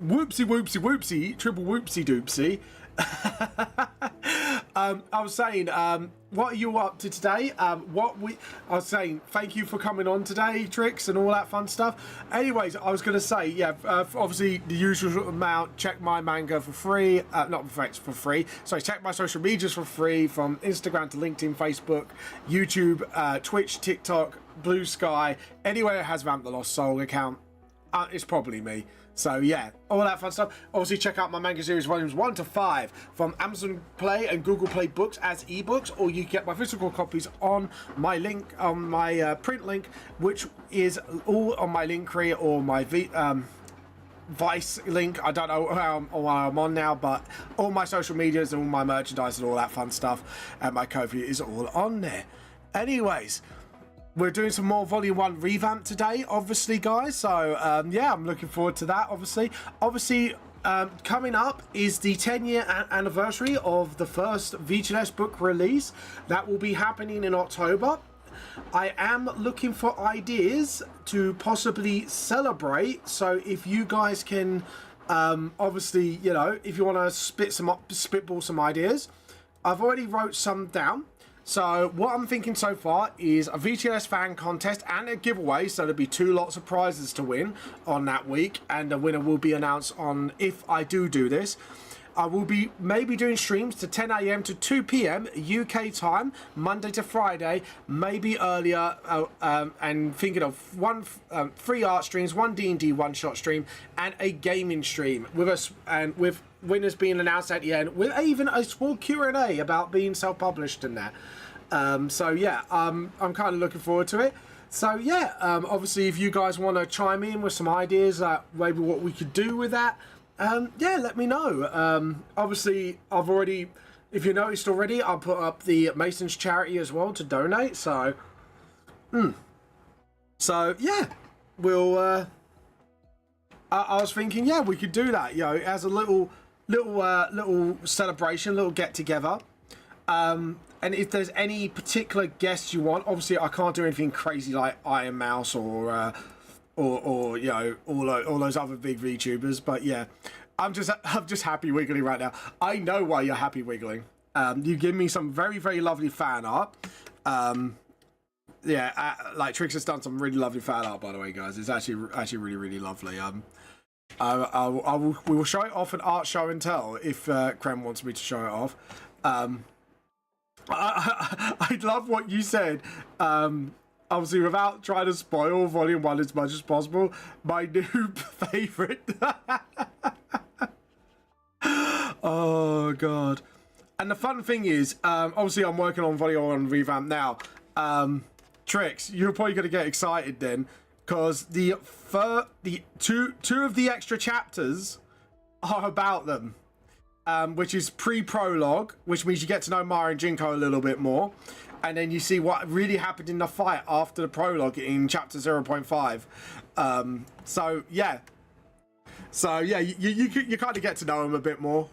whoopsie whoopsie whoopsie, triple whoopsie doopsie. I was saying, what are you up to today? I was saying, thank you for coming on today, Tricks, and all that fun stuff. Anyways, I was going to say, yeah, obviously the usual amount, check my manga for free, not for free, so check my social medias for free, from Instagram to LinkedIn, Facebook, YouTube, Twitch, TikTok, Blue Sky, anywhere it has Vamp the Lost Soul account, it's probably me. So yeah, all that fun stuff. Obviously check out my manga series volumes 1 to 5 from Amazon Play and Google Play Books as ebooks, or you get my physical copies on my link, on my print link, which is all on my Linktree or my Vice link. I don't know how I'm on now, but all my social medias and all my merchandise and all that fun stuff and my Ko-fi is all on there. Anyways, we're doing some more Volume 1 revamp today, obviously, guys. So, yeah, I'm looking forward to that, obviously. Coming up is the 10-year anniversary of the first VTLS book release. That will be happening in October. I am looking for ideas to possibly celebrate. So, if you guys can, obviously, you know, if you want to spitball some ideas, I've already wrote some down. So what I'm thinking so far is a VTLS fan contest and a giveaway, so there'll be 2 lots of prizes to win on that week, and the winner will be announced on, if I do this. I will be maybe doing streams to 10 AM to 2 PM UK time, Monday to Friday, maybe earlier, and thinking of 3 art streams, 1 D&D one-shot stream, and a gaming stream with us, and with winners being announced at the end, with even a small Q&A about being self-published in that. So yeah, I'm kind of looking forward to it. So yeah, obviously if you guys want to chime in with some ideas, maybe what we could do with that, yeah, let me know. Obviously I've already, if you noticed already, I'll put up the Mason's charity as well to donate. So so yeah, we'll I was thinking, yeah, we could do that, you know, as a little celebration, little get together. And if there's any particular guests you want, obviously I can't do anything crazy like Iron Mouse or you know, all those other big VTubers. But yeah, I'm just happy wiggling right now. I know why you're happy wiggling. You give me some very, very lovely fan art. Yeah, like Trix has done some really lovely fan art, by the way, guys. It's actually really, really lovely. We will show it off an art show and tell if Krem wants me to show it off. I love what you said. Obviously, without trying to spoil Volume 1 as much as possible, my new favourite. Oh, God. And the fun thing is, obviously, I'm working on Volume 1 revamp now. Trix, you're probably going to get excited then, because the two of the extra chapters are about them. Which is pre-prologue, which means you get to know Mara and Jinko a little bit more, and then you see what really happened in the fight after the prologue in chapter 0.5. So yeah, you kind of get to know him a bit more.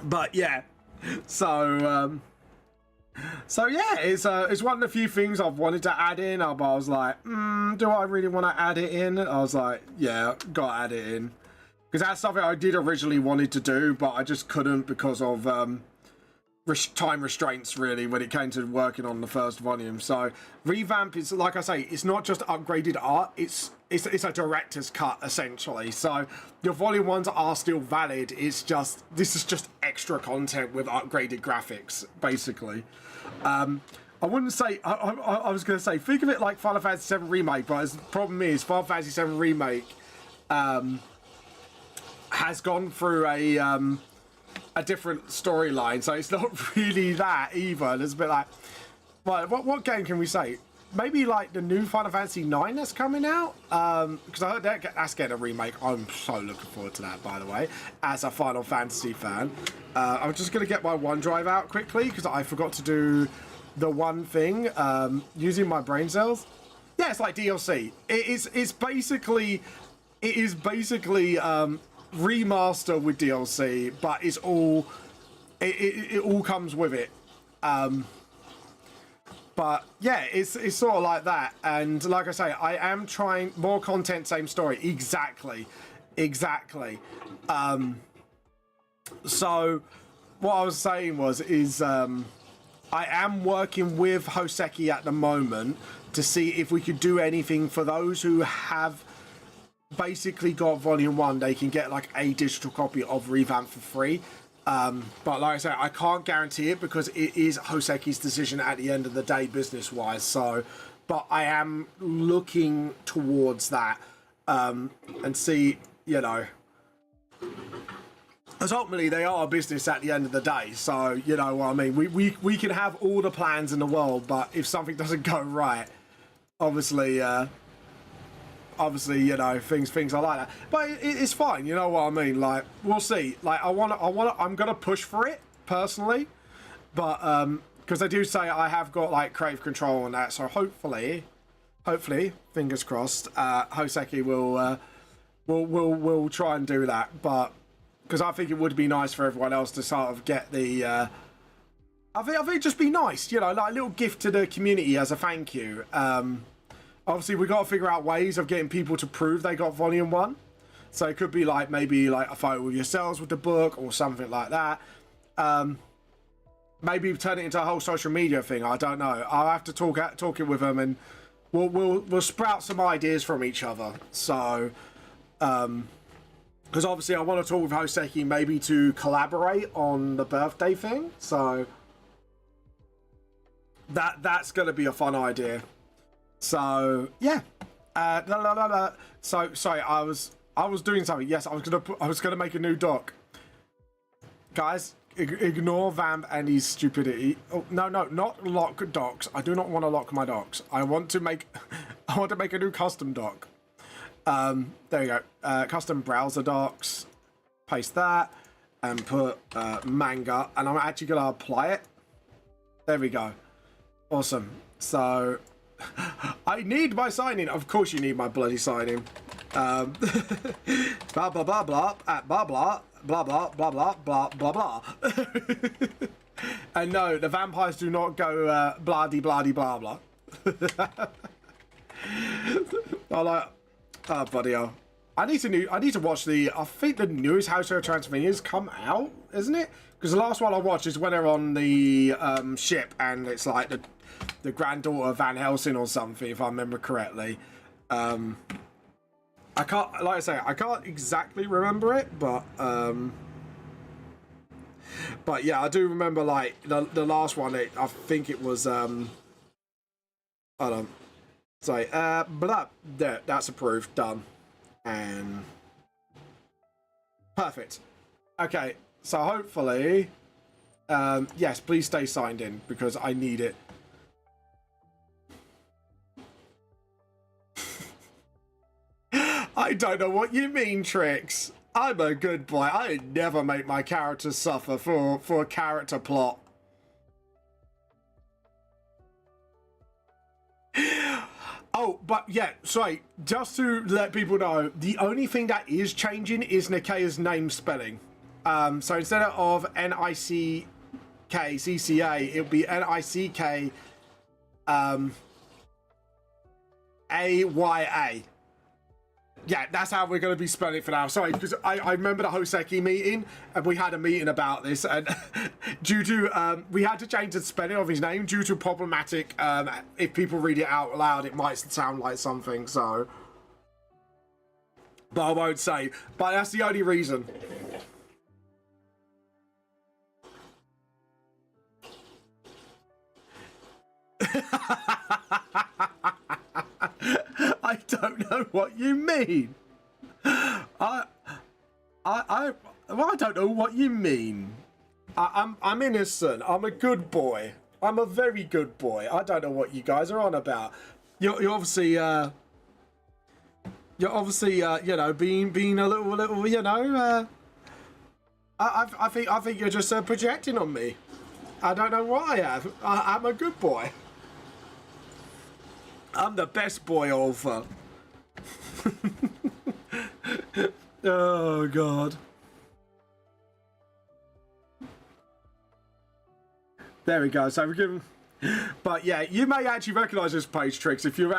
But yeah, so yeah, it's one of the few things I've wanted to add in. But I was like, do I really want to add it in? I was like, yeah, gotta add it in. Because that's something I did originally wanted to do, but I just couldn't because of time restraints, really, when it came to working on the first volume. So Revamp is, like I say, it's not just upgraded art, it's a director's cut, essentially. So your Volume 1s are still valid, it's just, this is just extra content with upgraded graphics, basically. I wouldn't say, I was going to say, think of it like Final Fantasy VII Remake, but the problem is, Final Fantasy VII Remake has gone through a different storyline, so it's not really that either. There's a bit like, well, what game can we say? Maybe like the new Final Fantasy IX that's coming out, because I heard that's getting a remake. I'm so looking forward to that, by the way, as a Final Fantasy fan. I'm just going to get my OneDrive out quickly because I forgot to do the one thing using my brain cells. Yeah, it's like DLC. It's basically remaster with DLC, but it's all it all comes with it. But yeah, it's sort of like that. And like I say, I am trying more content, same story. Exactly. So what I was saying is I am working with Hoseki at the moment to see if we could do anything for those who have basically got volume 1. They can get like a digital copy of Revamp for free. But like I say, I can't guarantee it because it is Hoseki's decision at the end of the day, business-wise. So, but I am looking towards that and see, you know, because ultimately they are a business at the end of the day. So, you know what I mean? We can have all the plans in the world, but if something doesn't go right, obviously, you know, things are like that. But it's fine, you know what I mean? Like, we'll see. Like, I'm gonna push for it personally, but because they do say I have got like creative control on that, so hopefully, fingers crossed, Hoseki will try and do that. But because I think it would be nice for everyone else to sort of get the. I think it'd just be nice, you know, like a little gift to the community as a thank you. Obviously, we got to figure out ways of getting people to prove they got volume 1. So it could be like maybe like a photo of yourselves with the book or something like that. Maybe turn it into a whole social media thing. I don't know. I'll have to talk it with them, and we'll sprout some ideas from each other. So, because obviously I want to talk with Hoseki maybe to collaborate on the birthday thing. So that's going to be a fun idea. So yeah, so sorry, I was doing something. Yes, I was gonna make a new doc. Guys, ignore Vamp and his stupidity. Oh no, not lock docs. I do not want to lock my docs. I want to make a new custom doc. There you go. Custom browser docs. Paste that and put manga, and I'm actually gonna apply it. There we go. Awesome. So. I need my sign-in. Of course you need my bloody sign-in. Blah, blah, blah, blah, at blah, blah, blah, blah, blah, blah, blah, blah, blah. And no, the vampires do not go blah-de, blah-de, blah, blah. I like, oh, buddy, hell. I need to watch I think the newest House of Transylvania's come out, isn't it? Because the last one I watched is when they're on the ship and it's like the granddaughter of Van Helsing or something, if I remember correctly. I can't, like I say, I can't exactly remember it, but yeah, I do remember like the last one. I think it was hold on, sorry, blah, there, that's approved, done, and perfect. Okay, so hopefully, yes, please stay signed in because I need it. I don't know what you mean, Trix. I'm a good boy. I never make my characters suffer for a character plot. Oh, but yeah, sorry. Just to let people know, the only thing that is changing is Nikea's name spelling. So instead of N-I-C-K-C-C-A, it'll be N-I-C-K A-Y-A. Yeah, that's how we're going to be spelling it for now. Sorry, because I remember the Hoseki meeting, and we had a meeting about this, and due to, we had to change the spelling of his name due to problematic, if people read it out loud, it might sound like something, so. But I won't say. But that's the only reason. I don't know what you mean. I don't know what you mean. I'm innocent. I'm a good boy. I'm a very good boy. I don't know what you guys are on about. You're obviously you know, being a little, you know. I think you're just projecting on me. I don't know what I have. I'm a good boy. I'm the best boy, Alpha. Oh, God. There we go. So we're giving... But yeah, you may actually recognise this page, Tricks, if you've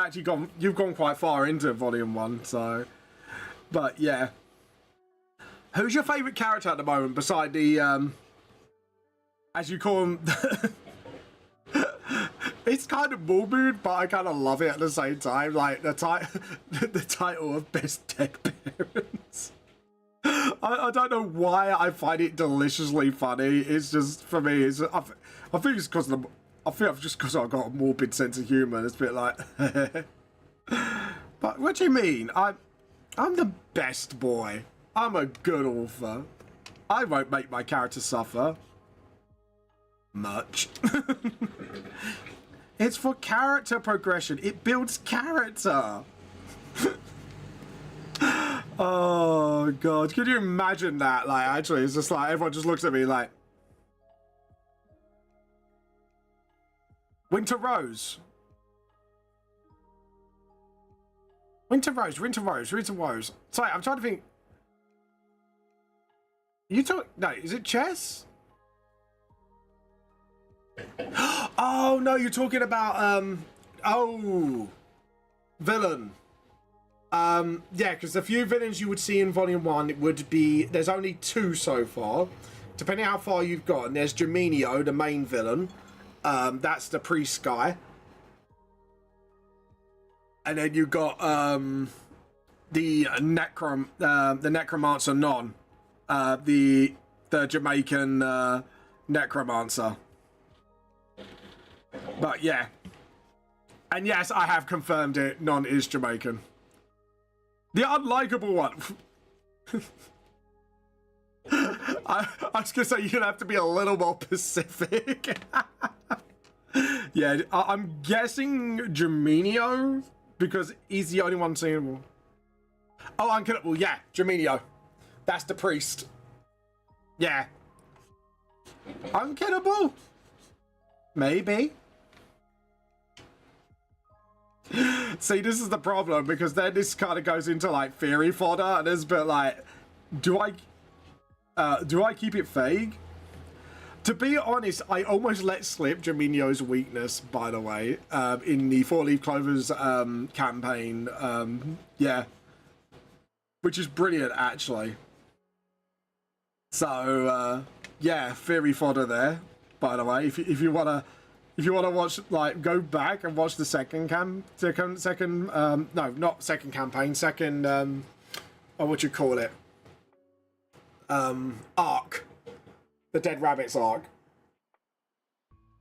gone quite far into Volume 1, so... But yeah. Who's your favourite character at the moment, beside the, as you call him... It's kind of morbid, but I kind of love it at the same time. Like, the title of Best Dead Parents. I don't know why I find it deliciously funny. It's just, for me, I think it's because I've got a morbid sense of humour. It's a bit like... But what do you mean? I'm the best boy. I'm a good author. I won't make my character suffer. Much. It's for character progression. It builds character. Oh god, can you imagine that? Like, actually, it's just like everyone just looks at me like, Winter Rose. Winter Rose. Sorry, I'm trying to think. No, is it chess? Oh no, you're talking about villain. Yeah, because the few villains you would see in Volume 1 would be, there's only 2 so far, depending how far you've gotten. There's Geminio, the main villain. That's the priest guy. And then you got the necromancer Non, the Jamaican necromancer. But yeah, and yes, I have confirmed it. Non is Jamaican. The unlikable one. I was gonna say, you're gonna have to be a little more specific. Yeah, I'm guessing Geminio, because he's the only one seeable. Oh, unkillable. Yeah, Geminio. That's the priest. Yeah. Unkillable? Maybe. See, this is the problem, because then this kind of goes into like theory fodder, and it's a bit like, do I keep it vague? To be honest, I almost let slip Geminio's weakness, by the way, in the Four Leaf Clover's campaign. Yeah, which is brilliant, actually. So yeah, theory fodder there, by the way. If you wanna watch, like, go back and watch the second no, not second campaign, second what you call it, arc, the Dead Rabbits arc.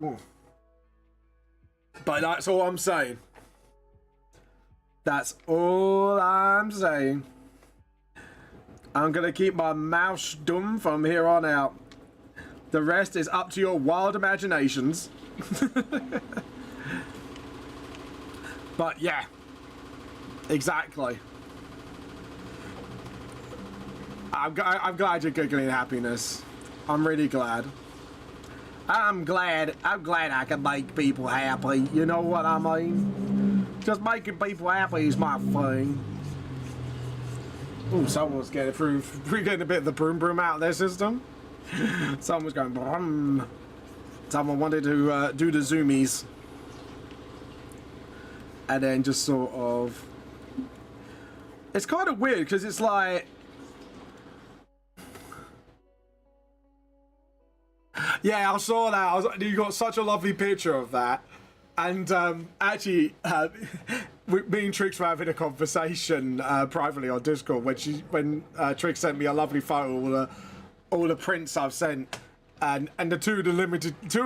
Ooh. But that's all I'm saying. That's all I'm saying. I'm gonna keep my mouth dumb from here on out. The rest is up to your wild imaginations. But yeah, exactly. I'm glad you're giggling happiness. I'm really glad. I'm glad I can make people happy. You know what I mean? Just making people happy is my thing. Ooh, someone's getting a bit of the broom broom out of their system. Someone was going brum. Someone wanted to do the zoomies. And then just sort of... It's kind of weird, because it's like... Yeah, I saw that. You got such a lovely picture of that. And actually, me and Trix were having a conversation privately on Discord when Trix sent me a lovely photo of all the prints I've sent. And the two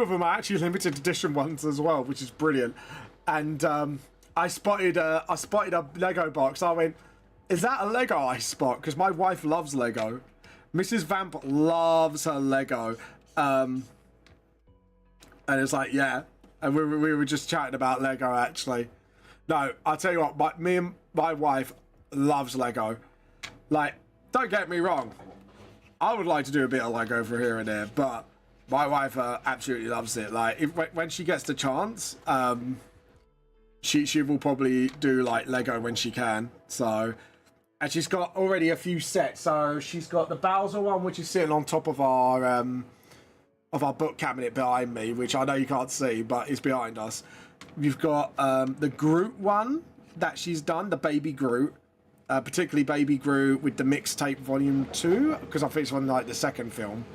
of them are actually limited edition ones as well, which is brilliant. And I spotted a Lego box. I went, "Is that a Lego I spot?" Because my wife loves Lego. Mrs. Vamp loves her Lego. And it's like, yeah. And we were just chatting about Lego, actually. No, I'll tell you what, me and my wife loves Lego. Like, don't get me wrong. I would like to do a bit of Lego for here and there, but my wife absolutely loves it. Like, when she gets the chance, she will probably do, like, Lego when she can. So, and she's got already a few sets. So she's got the Bowser one, which is sitting on top of our of our book cabinet behind me, which I know you can't see, but it's behind us. We've got the Groot one that she's done, the Baby Groot, particularly Baby Groot with the mixtape volume 2, because I think it's on like the second film.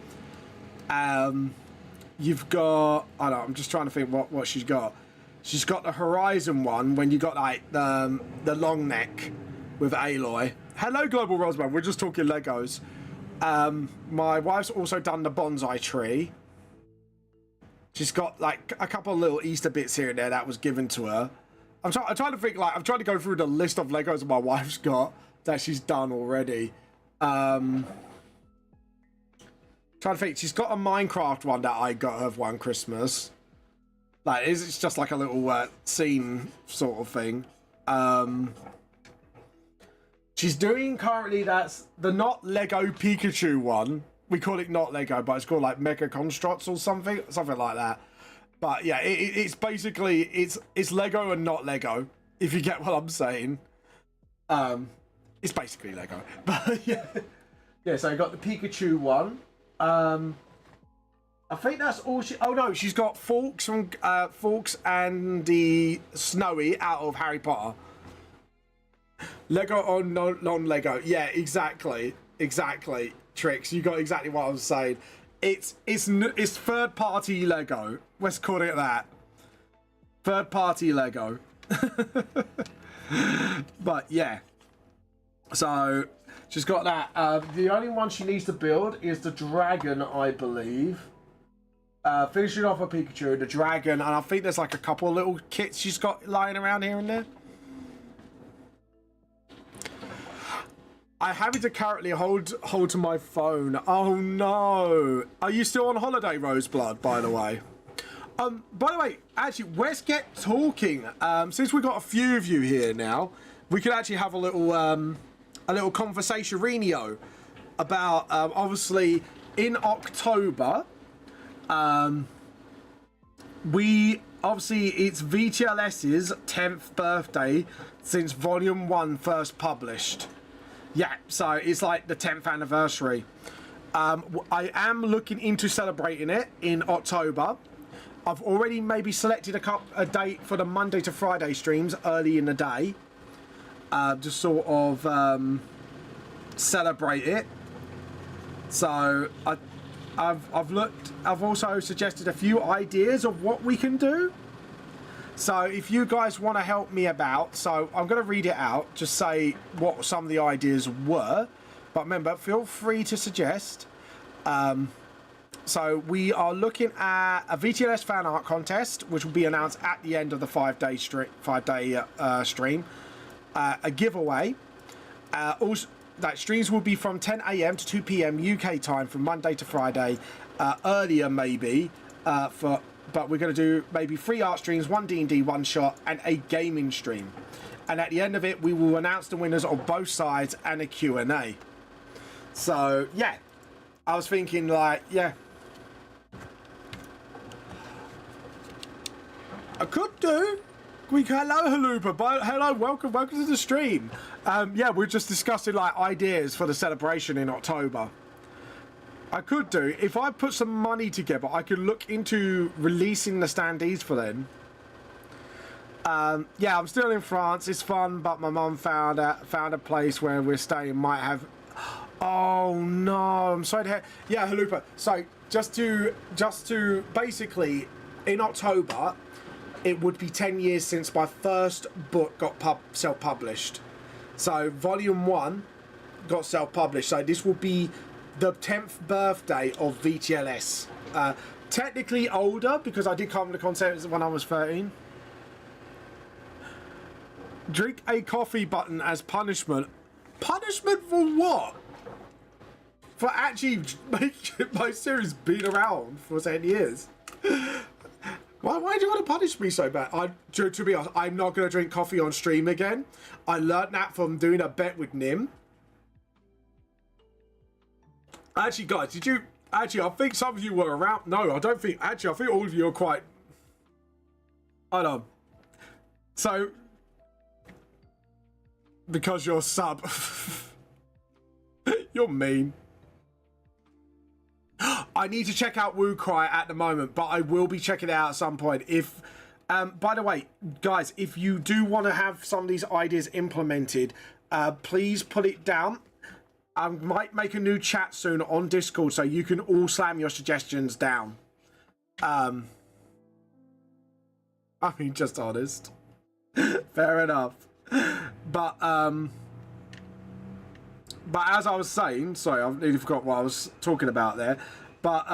You've got, I don't know, I'm just trying to think what she's got. She's got the Horizon one when you got like the long neck with Aloy. Hello, Global Rosman. We're just talking Legos. My wife's also done the bonsai tree. She's got like a couple of little Easter bits here and there that was given to her. I'm trying to think, like, I'm trying to go through the list of Legos that my wife's got that she's done already. Trying to think, she's got a Minecraft one that I got her one Christmas. Like, it's just like a little scene sort of thing. She's doing currently, that's the not Lego Pikachu one. We call it not Lego, but it's called like Mega Constructs or something like that. But yeah, it's basically, it's Lego and not Lego, if you get what I'm saying. It's basically Lego. But yeah. Yeah, so I got the Pikachu one. I think that's all she... Oh no, she's got Forks from Forks and the Snowy out of Harry Potter. Lego or non-Lego. Yeah, exactly. Exactly. Tricks, you got exactly what I was saying. It's third-party Lego. Let's call it that. Third-party Lego. But yeah. So she's got that. The only one she needs to build is the dragon, I believe. Finishing off a Pikachu, the dragon, and I think there's like a couple of little kits she's got lying around here and there. I'm having to currently hold to my phone. Oh no! Are you still on holiday, Roseblood? By the way. By the way, actually, let's get talking. Since we've got a few of you here now, we could actually have a little conversation about obviously in October. It's VTLS's 10th birthday since Volume 1 first published. Yeah, so it's like the 10th anniversary. I am looking into celebrating it in October. I've already maybe selected a date for the Monday to Friday streams early in the day. Just sort of celebrate it. So I've also suggested a few ideas of what we can do. So if you guys want to help me about, so I'm going to read it out, just say what some of the ideas were. But remember, feel free to suggest. So we are looking at a VTLS fan art contest, which will be announced at the end of the 5-day stream. A giveaway. Also, that streams will be from 10 AM to 2 PM UK time from Monday to Friday. Earlier maybe, but we're going to do maybe 3 art streams, 1 D&D, 1 shot, and a gaming stream. And at the end of it, we will announce the winners of both sides and a Q&A. So, yeah. I was thinking, like, yeah. I could do. Hello, Halupa. Hello, welcome to the stream. Yeah, we're just discussing, like, ideas for the celebration in October. I could do, if I put some money together, I could look into releasing the standees for them. Yeah, I'm still in France. It's fun, but my mum found a place where we're staying might have. Oh no, I'm sorry to hear. Yeah, Halupa. So just to basically, in October, it would be 10 years since my first book got self-published. So Volume 1 got self-published. So this will be the 10th birthday of VTLS. Technically older, because I did come to concept when I was 13. Drink a coffee button as punishment. Punishment for what? For actually making my series been around for 10 years. Why do you want to punish me so bad? To be honest, I'm not going to drink coffee on stream again. I learned that from doing a bet with Nim. Actually, guys, did you... Actually, I think some of you were around... No, I don't think... Actually, I think all of you are quite... I don't know. So... Because you're sub. You're mean. I need to check out WooCry at the moment, but I will be checking it out at some point. If, by the way, guys, if you do want to have some of these ideas implemented, please put it down. I might make a new chat soon on Discord so you can all slam your suggestions down. I mean, just honest. Fair enough. But as I was saying, sorry, I've nearly forgot what I was talking about there. But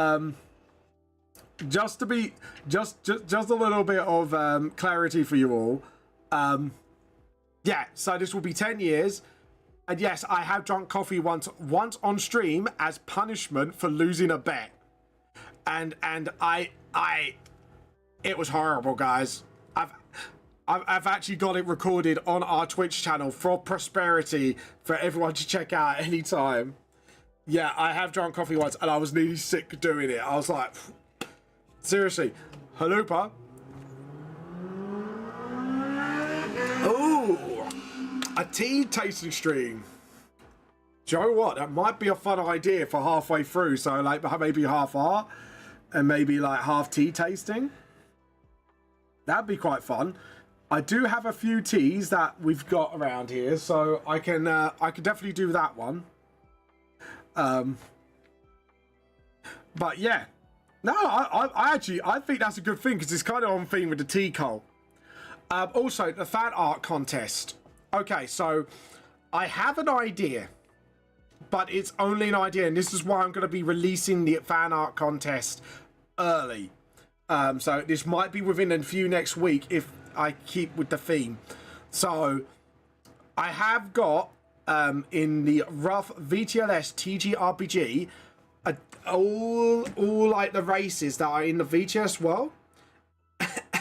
just to be just a little bit of clarity for you all. Yeah, so this will be 10 years. And yes, I have drunk coffee once on stream as punishment for losing a bet. And it was horrible, guys. I've actually got it recorded on our Twitch channel for prosperity for everyone to check out anytime. Yeah, I have drunk coffee once and I was nearly sick doing it. I was like, seriously, Halupa. Ooh, a tea tasting stream. Do you know what? That might be a fun idea for halfway through. So like maybe half art and maybe like half tea tasting. That'd be quite fun. I do have a few teas that we've got around here, so I can definitely do that one. But yeah, no, I think that's a good thing because it's kind of on theme with the tea cult. Also, the fan art contest. Okay, so I have an idea, but it's only an idea, and this is why I'm going to be releasing the fan art contest early. So this might be within a few next week if I keep with the theme. So I have got in the rough VTLS TGRPG all like the races that are in the VTLS world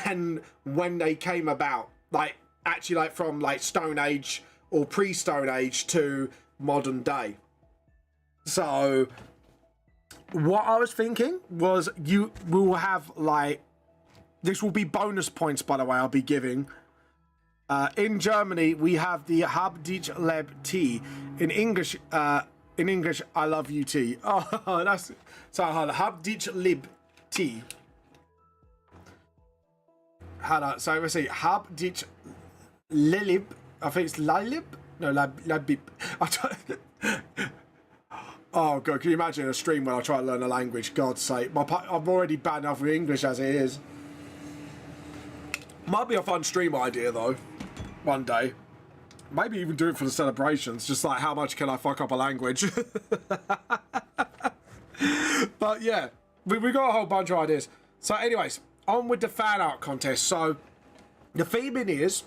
and when they came about, like actually like from like Stone Age or pre-Stone Age to modern day. So what I was thinking was you will have like, this will be bonus points, by the way, I'll be giving. In Germany, we have the Hab dich Leb-T. In English, I love you tea. Oh, that's so hard. Hab dich Leb-T. So let's see. Hab dich Lelib. I think it's Lalib. No, Labib. Oh god, can you imagine a stream when I try to learn a language? God's sake, I'm already bad enough with English as it is. Might be a fun stream idea though, one day. Maybe even do it for the celebrations, just like how much can I fuck up a language. But yeah, we got a whole bunch of ideas. So anyways, on with the fan art contest. So the theming is,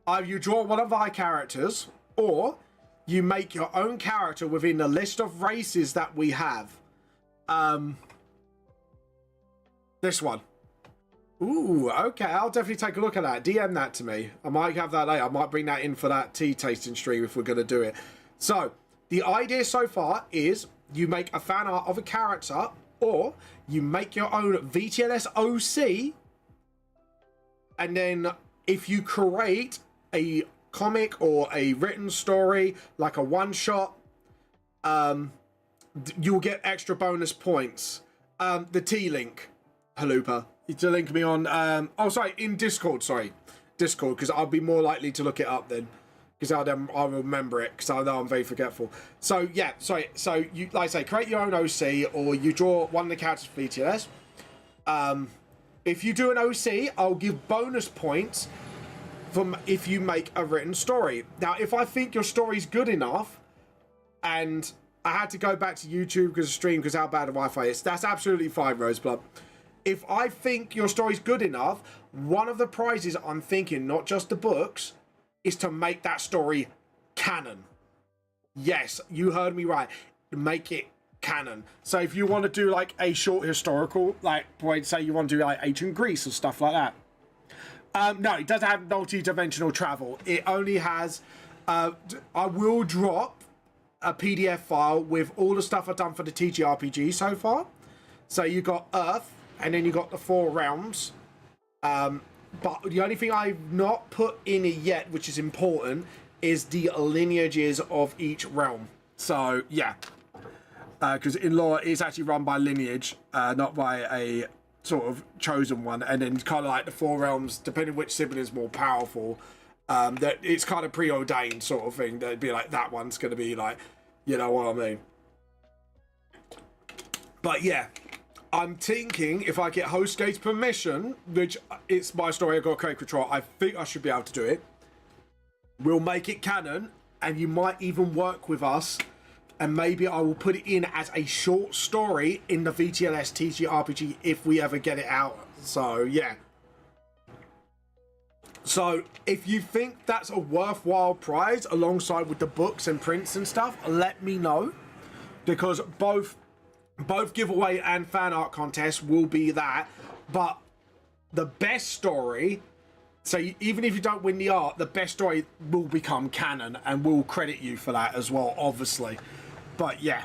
either you draw one of our characters, or you make your own character within the list of races that we have. This one. Ooh, okay, I'll definitely take a look at that. DM that to me. I might have that later. I might bring that in for that tea tasting stream if we're going to do it. So, the idea so far is you make a fan art of a character, or you make your own VTLS OC, and then if you create a comic or a written story, like a one-shot, you'll get extra bonus points. The T link, Halupa. To link me on, in Discord, Discord, because I'll be more likely to look it up then, because I'll remember it, because I know I'm very forgetful. So, yeah, so you, like I say, create your own OC, or you draw one of the characters for VTLS. If you do an OC, I'll give bonus points from if you make a written story. Now, if I think your story's good enough, and I had to go back to YouTube because of stream, because how bad the Wi-Fi is, that's absolutely fine, Roseblood. If I think your story's good enough, one of the prizes I'm thinking, not just the books, is to make that story canon. Yes, you heard me right. Make it canon. So if you want to do like a short historical, like say you want to do like ancient Greece or stuff like that. No, it doesn't have multi-dimensional travel. It only has, I will drop a PDF file with all the stuff I've done for the TTRPG so far. So you got Earth, and then you got the 4 realms. But the only thing I've not put in it yet, which is important, is the lineages of each realm. So, yeah. because in lore it's actually run by lineage, not by a sort of chosen one, and then kind of like the four realms, depending which sibling is more powerful, that it's kind of preordained sort of thing. That'd be like, that one's going to be like, you know what I mean. But yeah, I'm thinking if I get HostGate's permission, which it's my story, I've got creative control, I think I should be able to do it. We'll make it canon, and you might even work with us, and maybe I will put it in as a short story in the VTLS TTRPG if we ever get it out. So yeah. So if you think that's a worthwhile prize alongside with the books and prints and stuff, let me know, because both giveaway and fan art contests will be that. But the best story, so even if you don't win the art, the best story will become canon, and we'll credit you for that as well, obviously. But yeah,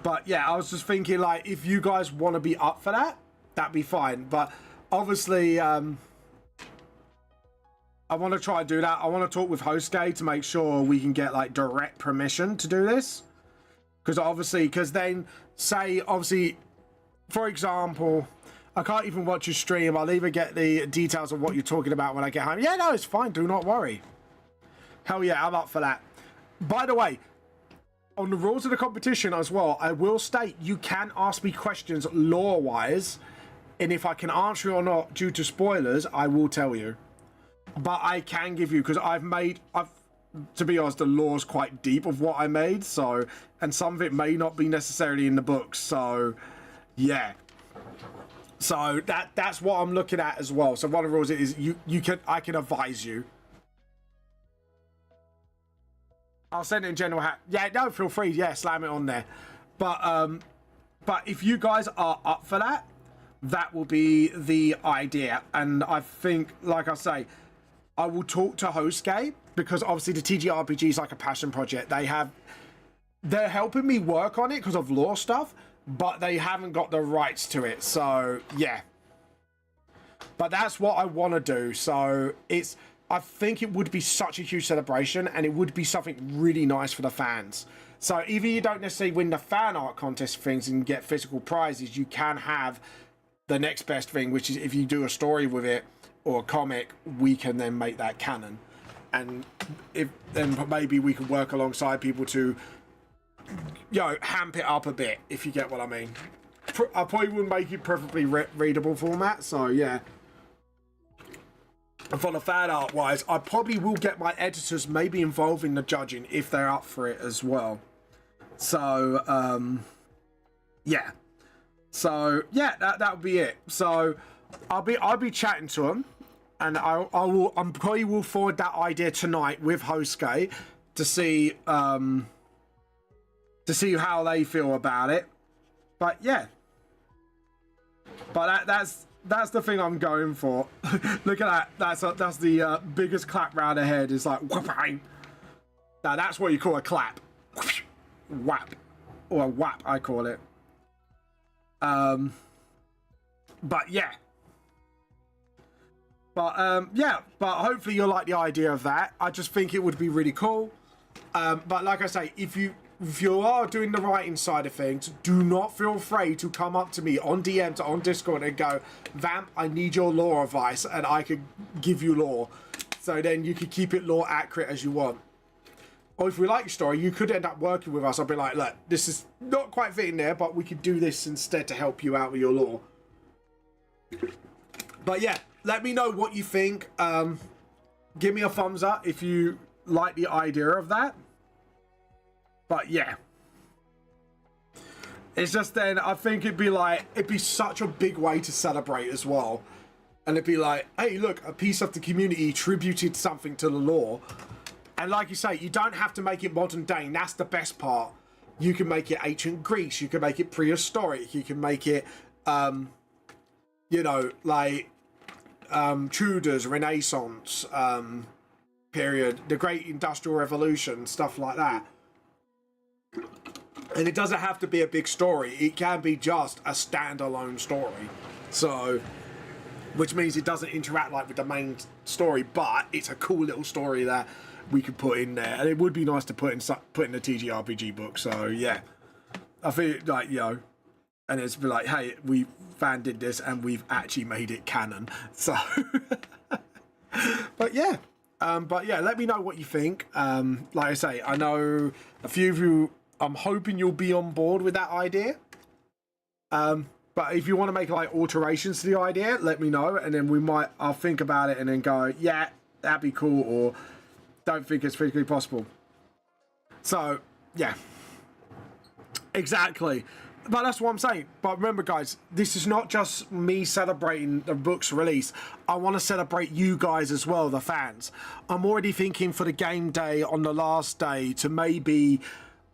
I was just thinking, like, if you guys want to be up for that, that'd be fine. But obviously, I want to try to do that. I want to talk with HostGate to make sure we can get like direct permission to do this. Because then, say, obviously, for example, I can't even watch your stream. I'll even get the details of what you're talking about when I get home. Yeah, no, it's fine. Do not worry. Hell yeah, I'm up for that. By the way, on the rules of the competition as well, I will state you can ask me questions lore-wise, and if I can answer it or not due to spoilers, I will tell you. But I can give you, because to be honest, the lore's quite deep of what I made, so, and some of it may not be necessarily in the books, so yeah. So that's what I'm looking at as well. So one of the rules is I can advise you. I'll send it in general. Yeah, no, feel free. Yeah, slam it on there. But if you guys are up for that, that will be the idea. And I think, like I say, I will talk to HostGate, because obviously the TTRPG is like a passion project. They're helping me work on it because of lore stuff, but they haven't got the rights to it. So yeah, but that's what I want to do. So I think it would be such a huge celebration, and it would be something really nice for the fans. So even you don't necessarily win the fan art contest things and get physical prizes, you can have the next best thing, which is if you do a story with it or a comic, we can then make that canon. And then maybe we can work alongside people to, you know, hamp it up a bit, if you get what I mean. I probably would make it preferably readable format, so yeah. And for the fan art wise, I probably will get my editors maybe involved in the judging if they're up for it as well. So yeah. So yeah, that would be it. So I'll be chatting to them, and I probably will forward that idea tonight with HostGate to see how they feel about it. But yeah, but that's the thing I'm going for. Look at that. That's the biggest clap round the head. It's like whap. Now that's what you call a clap. Whap, or a whap, I call it. But yeah. But yeah, but hopefully you'll like the idea of that. I just think it would be really cool. But like I say, if you are doing the writing side of things, do not feel afraid to come up to me on DMs on Discord and go, Vamp, I need your lore advice, and I could give you lore. So then you could keep it lore accurate as you want. Or if we like your story, you could end up working with us. I'll be like, look, this is not quite fitting there, but we could do this instead to help you out with your lore. But yeah, let me know what you think. Give me a thumbs up if you like the idea of that. But yeah, it's just then I think it'd be such a big way to celebrate as well. And it'd be like, hey, look, a piece of the community tributed something to the lore. And like you say, you don't have to make it modern day, and that's the best part. You can make it ancient Greece, you can make it prehistoric, you can make it, you know, like Tudors, Renaissance period, the Great Industrial Revolution, stuff like that. And it doesn't have to be a big story. It can be just a standalone story. So, which means it doesn't interact like with the main story, but it's a cool little story that we could put in there. And it would be nice to put in the TTRPG book. So, yeah. I think like, you know, and it's be like, hey, we fan did this and we've actually made it canon. So, but yeah, let me know what you think. Like I say, I know a few of you. I'm hoping you'll be on board with that idea. But if you want to make like alterations to the idea, let me know, and then I'll think about it and then go, yeah, that'd be cool, or don't think it's physically possible. So yeah, exactly. But that's what I'm saying. But remember, guys, this is not just me celebrating the book's release. I want to celebrate you guys as well, the fans. I'm already thinking for the game day on the last day to maybe,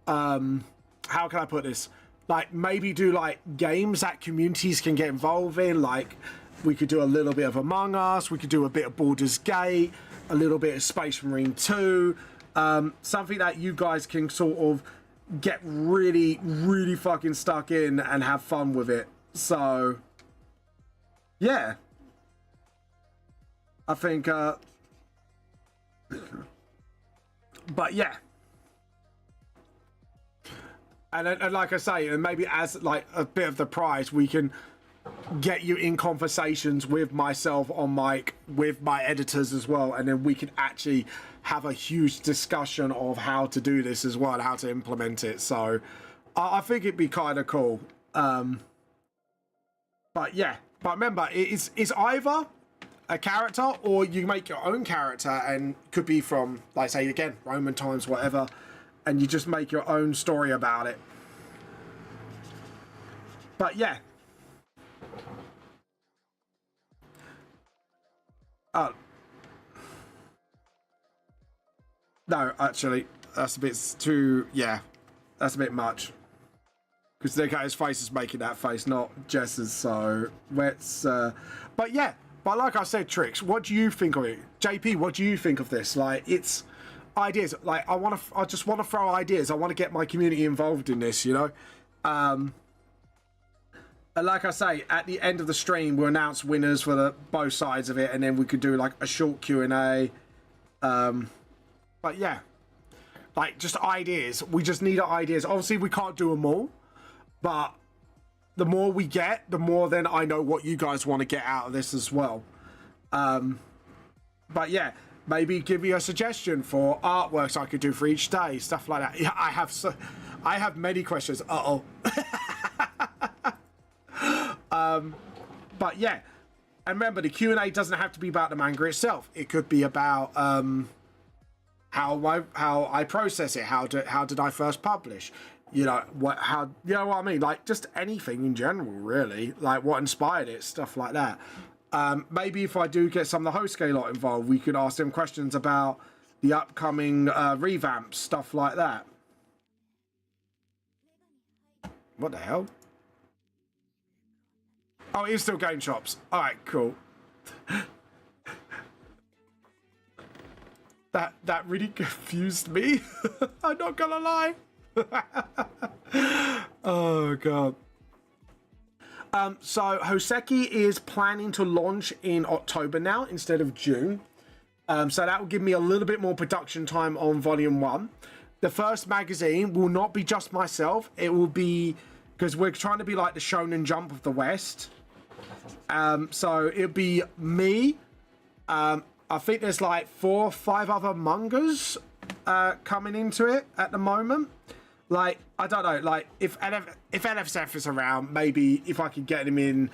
how can I put this? Like maybe do like games that communities can get involved in. Like we could do a little bit of Among Us. We could do a bit of Baldur's Gate, a little bit of Space Marine 2. Something that you guys can sort of get really, really fucking stuck in and have fun with it. So, yeah. I think, but yeah. And like I say, and maybe as like a bit of the prize, we can get you in conversations with myself on mic, with my editors as well, and then we can actually have a huge discussion of how to do this as well and how to implement it. So I think it'd be kind of cool. But yeah, but remember, it's either a character or you make your own character, and could be from, like say again, Roman times, whatever, and you just make your own story about it. But yeah. No, actually, that's a bit too, yeah, that's a bit much. Because the guy's face is making that face, not Jess's, so let's, but yeah, but like I said, Trix, what do you think of it? JP, what do you think of this? Like, it's ideas, like, I just want to throw ideas, I want to get my community involved in this, you know? And like I say, at the end of the stream, we'll announce winners for both sides of it, and then we could do like a short Q&A. But yeah, like just ideas. We just need ideas. Obviously, we can't do them all, but the more we get, the more then I know what you guys want to get out of this as well. But yeah, maybe give me a suggestion for artworks I could do for each day, stuff like that. Yeah, I have many questions. But yeah, and remember, the Q&A doesn't have to be about the manga itself. It could be about how I process it. How did I first publish? You know what? You know what I mean? Like just anything in general, really. Like what inspired it, stuff like that. Maybe if I do get some of the host lot involved, we could ask them questions about the upcoming revamps, stuff like that. What the hell? Oh, it's still game shops. All right, cool. That really confused me. I'm not gonna lie. Oh god. So Hoseki is planning to launch in October now instead of June. So that will give me a little bit more production time on Volume 1. The first magazine will not be just myself. It will be, because we're trying to be like the Shonen Jump of the West. So it'll be me. I think there's like 4 or 5 other mangas coming into it at the moment. Like, I don't know, like if NFSF is around, maybe if I could get him in,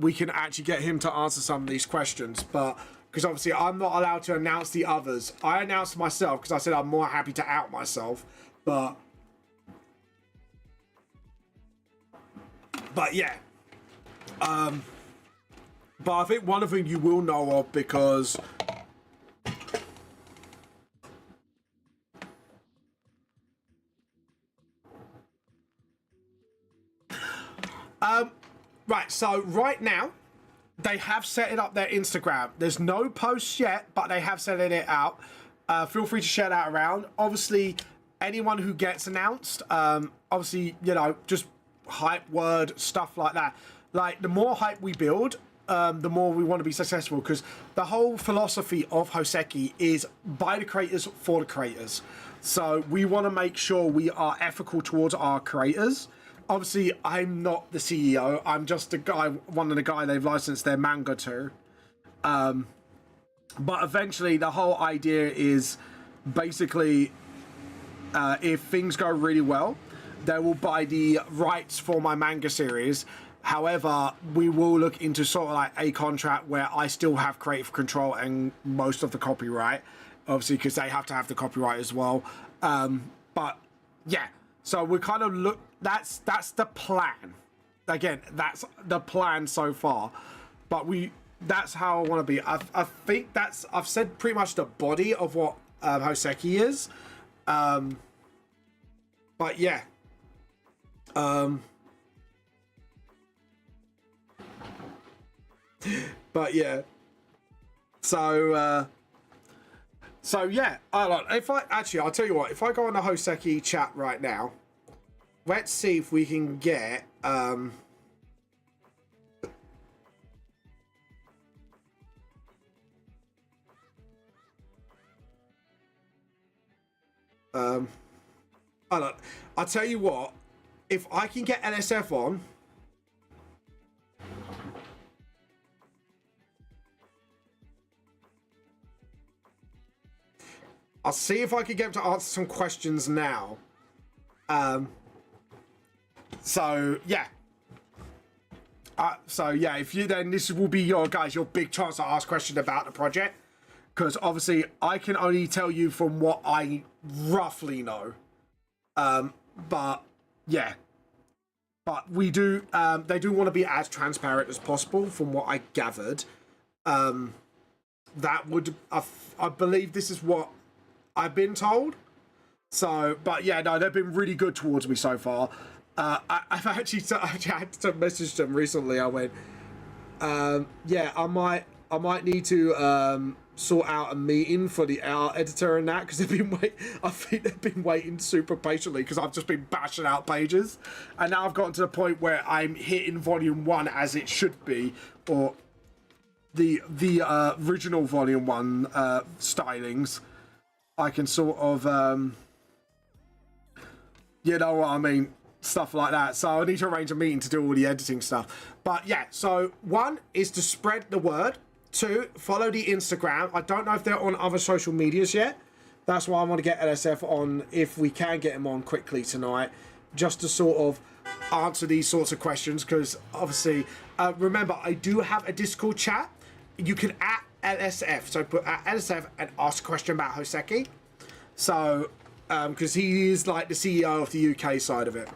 we can actually get him to answer some of these questions. But because obviously I'm not allowed to announce the others. I announced myself because I said I'm more happy to out myself. But yeah. But I think one of them you will know of because right, so right now they have set it up their Instagram. There's no posts yet, but they have set it out. Feel free to share that around. Obviously, anyone who gets announced, obviously, you know, just hype word, stuff like that. Like, the more hype we build, the more we want to be successful, because the whole philosophy of Hoseki is by the creators for the creators. So we want to make sure we are ethical towards our creators. Obviously, I'm not the CEO. I'm just a guy, one of the guy they've licensed their manga to. But eventually, the whole idea is basically, if things go really well, they will buy the rights for my manga series. However, we will look into sort of like a contract where I still have creative control and most of the copyright, obviously, because they have to have the copyright as well. But yeah, so we kind of look. That's the plan. Again, that's the plan so far. But that's how I want to be. I think I've said pretty much the body of what Hoseki is. But yeah. But yeah. So yeah. I'll tell you what. If I go on the Hoseki chat right now, let's see if we can get I'll tell you what, if I can get LSF on, I'll see if I can get him to answer some questions now. So yeah. If you then, this will be your big chance to ask questions about the project. Because obviously I can only tell you from what I roughly know. But yeah. But we do, they do want to be as transparent as possible from what I gathered. That would, I believe this is what I've been told. So, but yeah, no, they've been really good towards me so far. I've actually had to message them recently. I went, yeah, I might need to sort out a meeting for the art editor and that, because I think they've been waiting super patiently, because I've just been bashing out pages, and now I've gotten to the point where I'm hitting volume 1 as it should be, or the original volume 1 stylings. I can sort of you know what I mean, stuff like that. So I need to arrange a meeting to do all the editing stuff. But yeah, so 1 is to spread the word. 2, follow the Instagram. I don't know if they're on other social medias yet. That's why I want to get LSF on, if we can get him on quickly tonight, just to sort of answer these sorts of questions. Because obviously, remember, I do have a Discord chat. You can at LSF, so put at LSF and ask a question about Hoseki. So, because he is like the CEO of the UK side of it.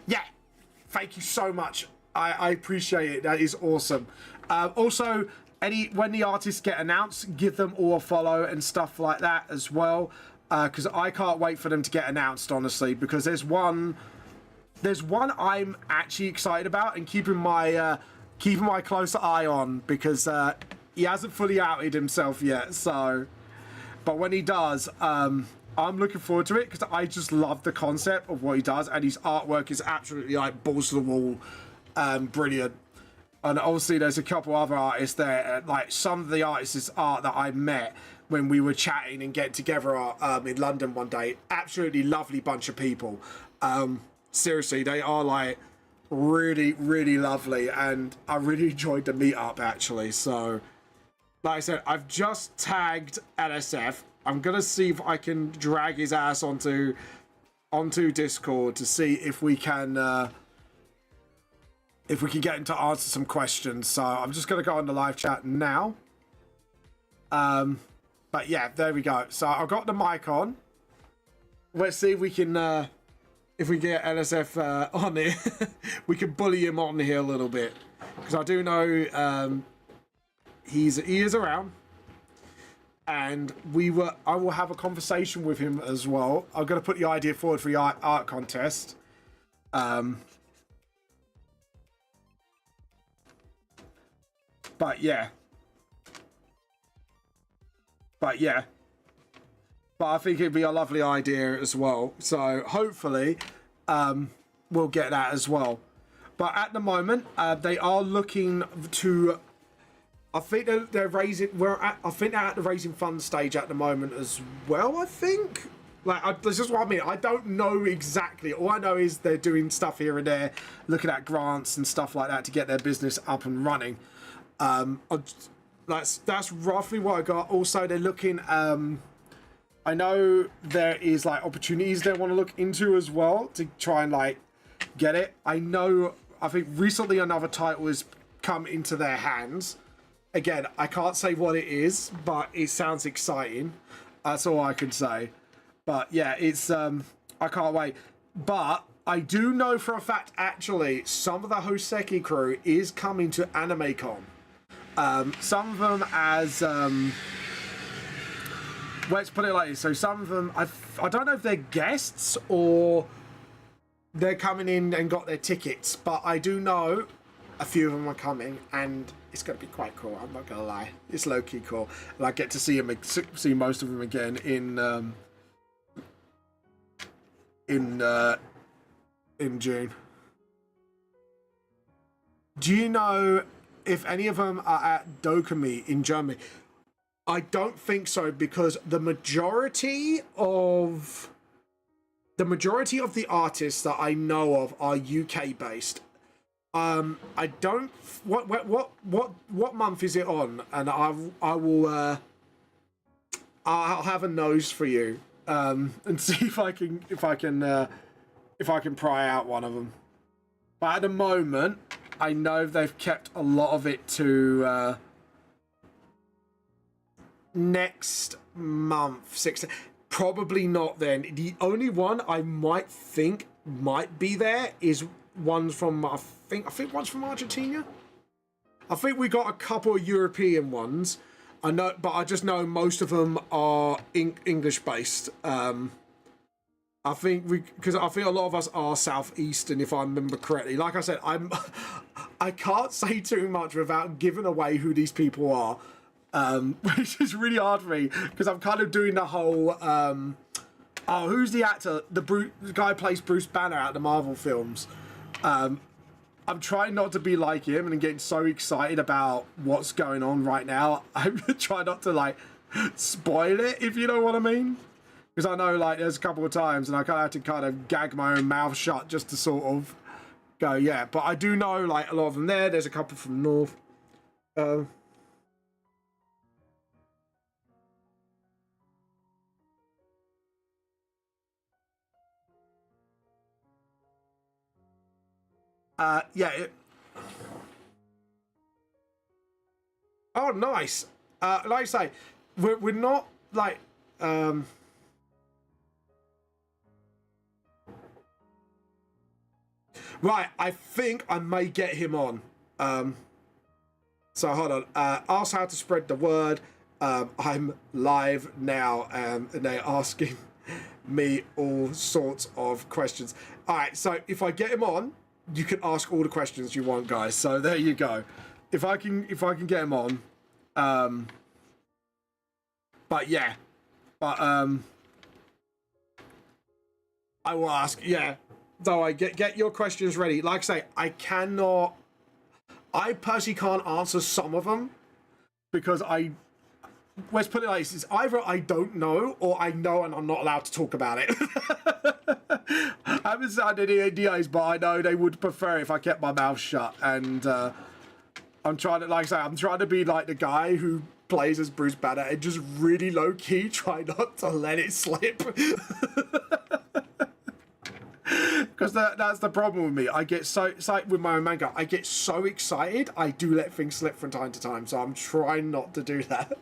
Yeah, thank you so much. I appreciate it. That is awesome. Also, when the artists get announced, give them all a follow and stuff like that as well. Because I can't wait for them to get announced, honestly. Because there's one I'm actually excited about and keeping my close eye on, because he hasn't fully outed himself yet. So, but when he does, I'm looking forward to it, because I just love the concept of what he does, and his artwork is absolutely like balls to the wall, brilliant. And obviously there's a couple other artists there, like some of the artists' art that I met when we were chatting and getting together in London one day. Absolutely lovely bunch of people. Seriously, they are like really, really lovely, and I really enjoyed the meetup actually. So, like I said, I've just tagged LSF. I'm gonna see if I can drag his ass onto Discord to see if we can get him to answer some questions. So I'm just gonna go on the live chat now. But yeah, there we go. So I've got the mic on. Let's see if we can get LSF on here. We can bully him on here a little bit, because I do know he is around, and I will have a conversation with him as well. I'm gonna put the idea forward for the art contest. But yeah. But I think it'd be a lovely idea as well. So hopefully we'll get that as well. But at the moment, they are looking to I think they're raising. I think they're at the raising fund stage at the moment as well. I think. That's just what I mean. I don't know exactly. All I know is they're doing stuff here and there, looking at grants and stuff like that to get their business up and running. That's roughly what I got. Also, they're looking. I know there is like opportunities they want to look into as well to try and like get it. I think recently another title has come into their hands. Again, I can't say what it is, but it sounds exciting. That's all I can say. But yeah, it's I can't wait. But I do know for a fact, actually, some of the Hoseki crew is coming to AnimeCon. Some of them as let's put it like this. So some of them, I don't know if they're guests or they're coming in and got their tickets, but I do know a few of them are coming, and it's going to be quite cool. I'm not going to lie, it's low key cool, and I get to see most of them again in June. Do you know if any of them are at Dokumi in Germany? I don't think so, because the majority of the artists that I know of are UK based. I don't. What month is it on? And I will. I'll have a nose for you. And see if I can pry out one of them. But at the moment, I know they've kept a lot of it to next month, 16. Probably not then. The only one I might think might be there is one's from I think one's from Argentina. I think we got a couple of European ones. I know, but I just know most of them are English based. I think because I think a lot of us are southeastern, if I remember correctly. Like I said, I can't say too much without giving away who these people are, which is really hard for me because I'm kind of doing the whole. Who's the actor? The guy who plays Bruce Banner out of the Marvel films. I'm trying not to be like him and getting so excited about what's going on right now. I try not to like spoil it, if you know what I mean. Because I know like there's a couple of times and I kind of have to kind of gag my own mouth shut just to sort of go, yeah. But I do know like a lot of them there. There's a couple from North. Yeah. Oh, nice. Like I say, we're not like right. I think I may get him on. So hold on. Ask how to spread the word. I'm live now, and they're asking me all sorts of questions. All right. So if I get him on, you can ask all the questions you want, guys. So there you go. If I can get him on, but yeah, but I will ask. Yeah, though I get your questions ready. Like I say, I personally can't answer some of them because let's put it like this: it's either I don't know or I know and I'm not allowed to talk about it. I haven't signed any NDAs, but I know they would prefer if I kept my mouth shut. And I'm trying to, like I say, I'm trying to be like the guy who plays as Bruce Banner and just really low key try not to let it slip. Because that's the problem with me. I get so, it's like with my own manga, I get so excited, I do let things slip from time to time. So I'm trying not to do that.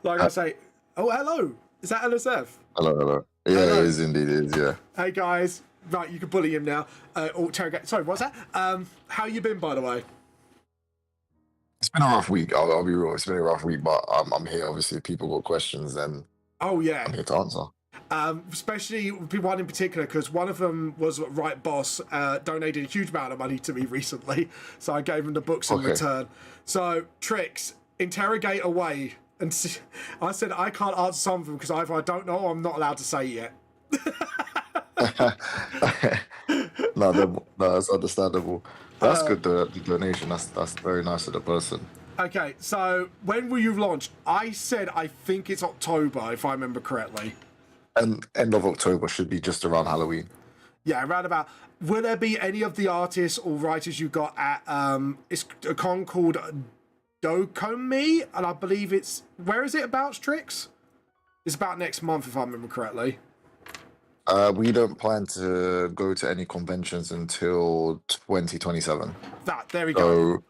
Like I say, oh, hello. Is that LSF? Hello. Yeah, hello. it is indeed. It is, yeah. Hey, guys. Right, you can bully him now. Sorry, what's that? How you been, by the way? It's been a rough week. I'll be real. It's been a rough week, but I'm here. Obviously, if people got questions, then oh yeah, I'm here to answer. Especially one in particular, because one of them was Right Boss donated a huge amount of money to me recently, so I gave him the books in return. So Trix, interrogate away, and see, I said I can't answer some of them because either I don't know or I'm not allowed to say yet. No, that's understandable. That's good. The donation. That's very nice of the person. Okay, so when will you launch? I said I think it's October, if I remember correctly. And end of October should be just around Halloween. Yeah, around about. Will there be any of the artists or writers you got at it's a con called Dokomi, and I believe it's where is it about Strix? It's about next month if I remember correctly. We don't plan to go to any conventions until 2027. There we go. So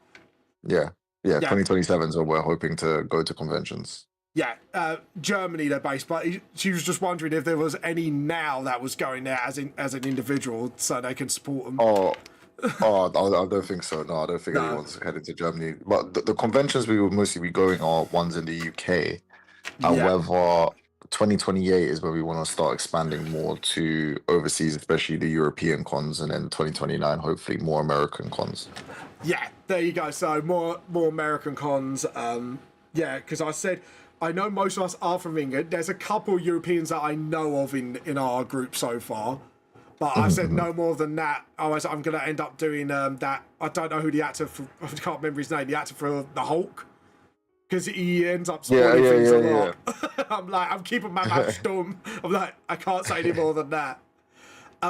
yeah, Yeah. 2027 is when we're hoping to go to conventions. Yeah, Germany they're based, but she was just wondering if there was any now that was going there as an individual, so they can support them. Oh, I don't think so. No, I don't think No. anyone's heading to Germany. But the conventions we will mostly be going are ones in the UK. However, 2028 is where we want to start expanding more to overseas, especially the European cons, and then 2029, hopefully more American cons. Yeah, there you go. So more American cons. Yeah, because I said I know most of us are from England. There's a couple Europeans that I know of in our group so far. But I said no more than that. Otherwise, I'm going to end up doing that. I don't know who the actor for, I can't remember his name, the actor for the Hulk. Because he ends up spoiling things a lot. I'm like, I'm keeping my mouth stum. I'm like, I can't say any more than that.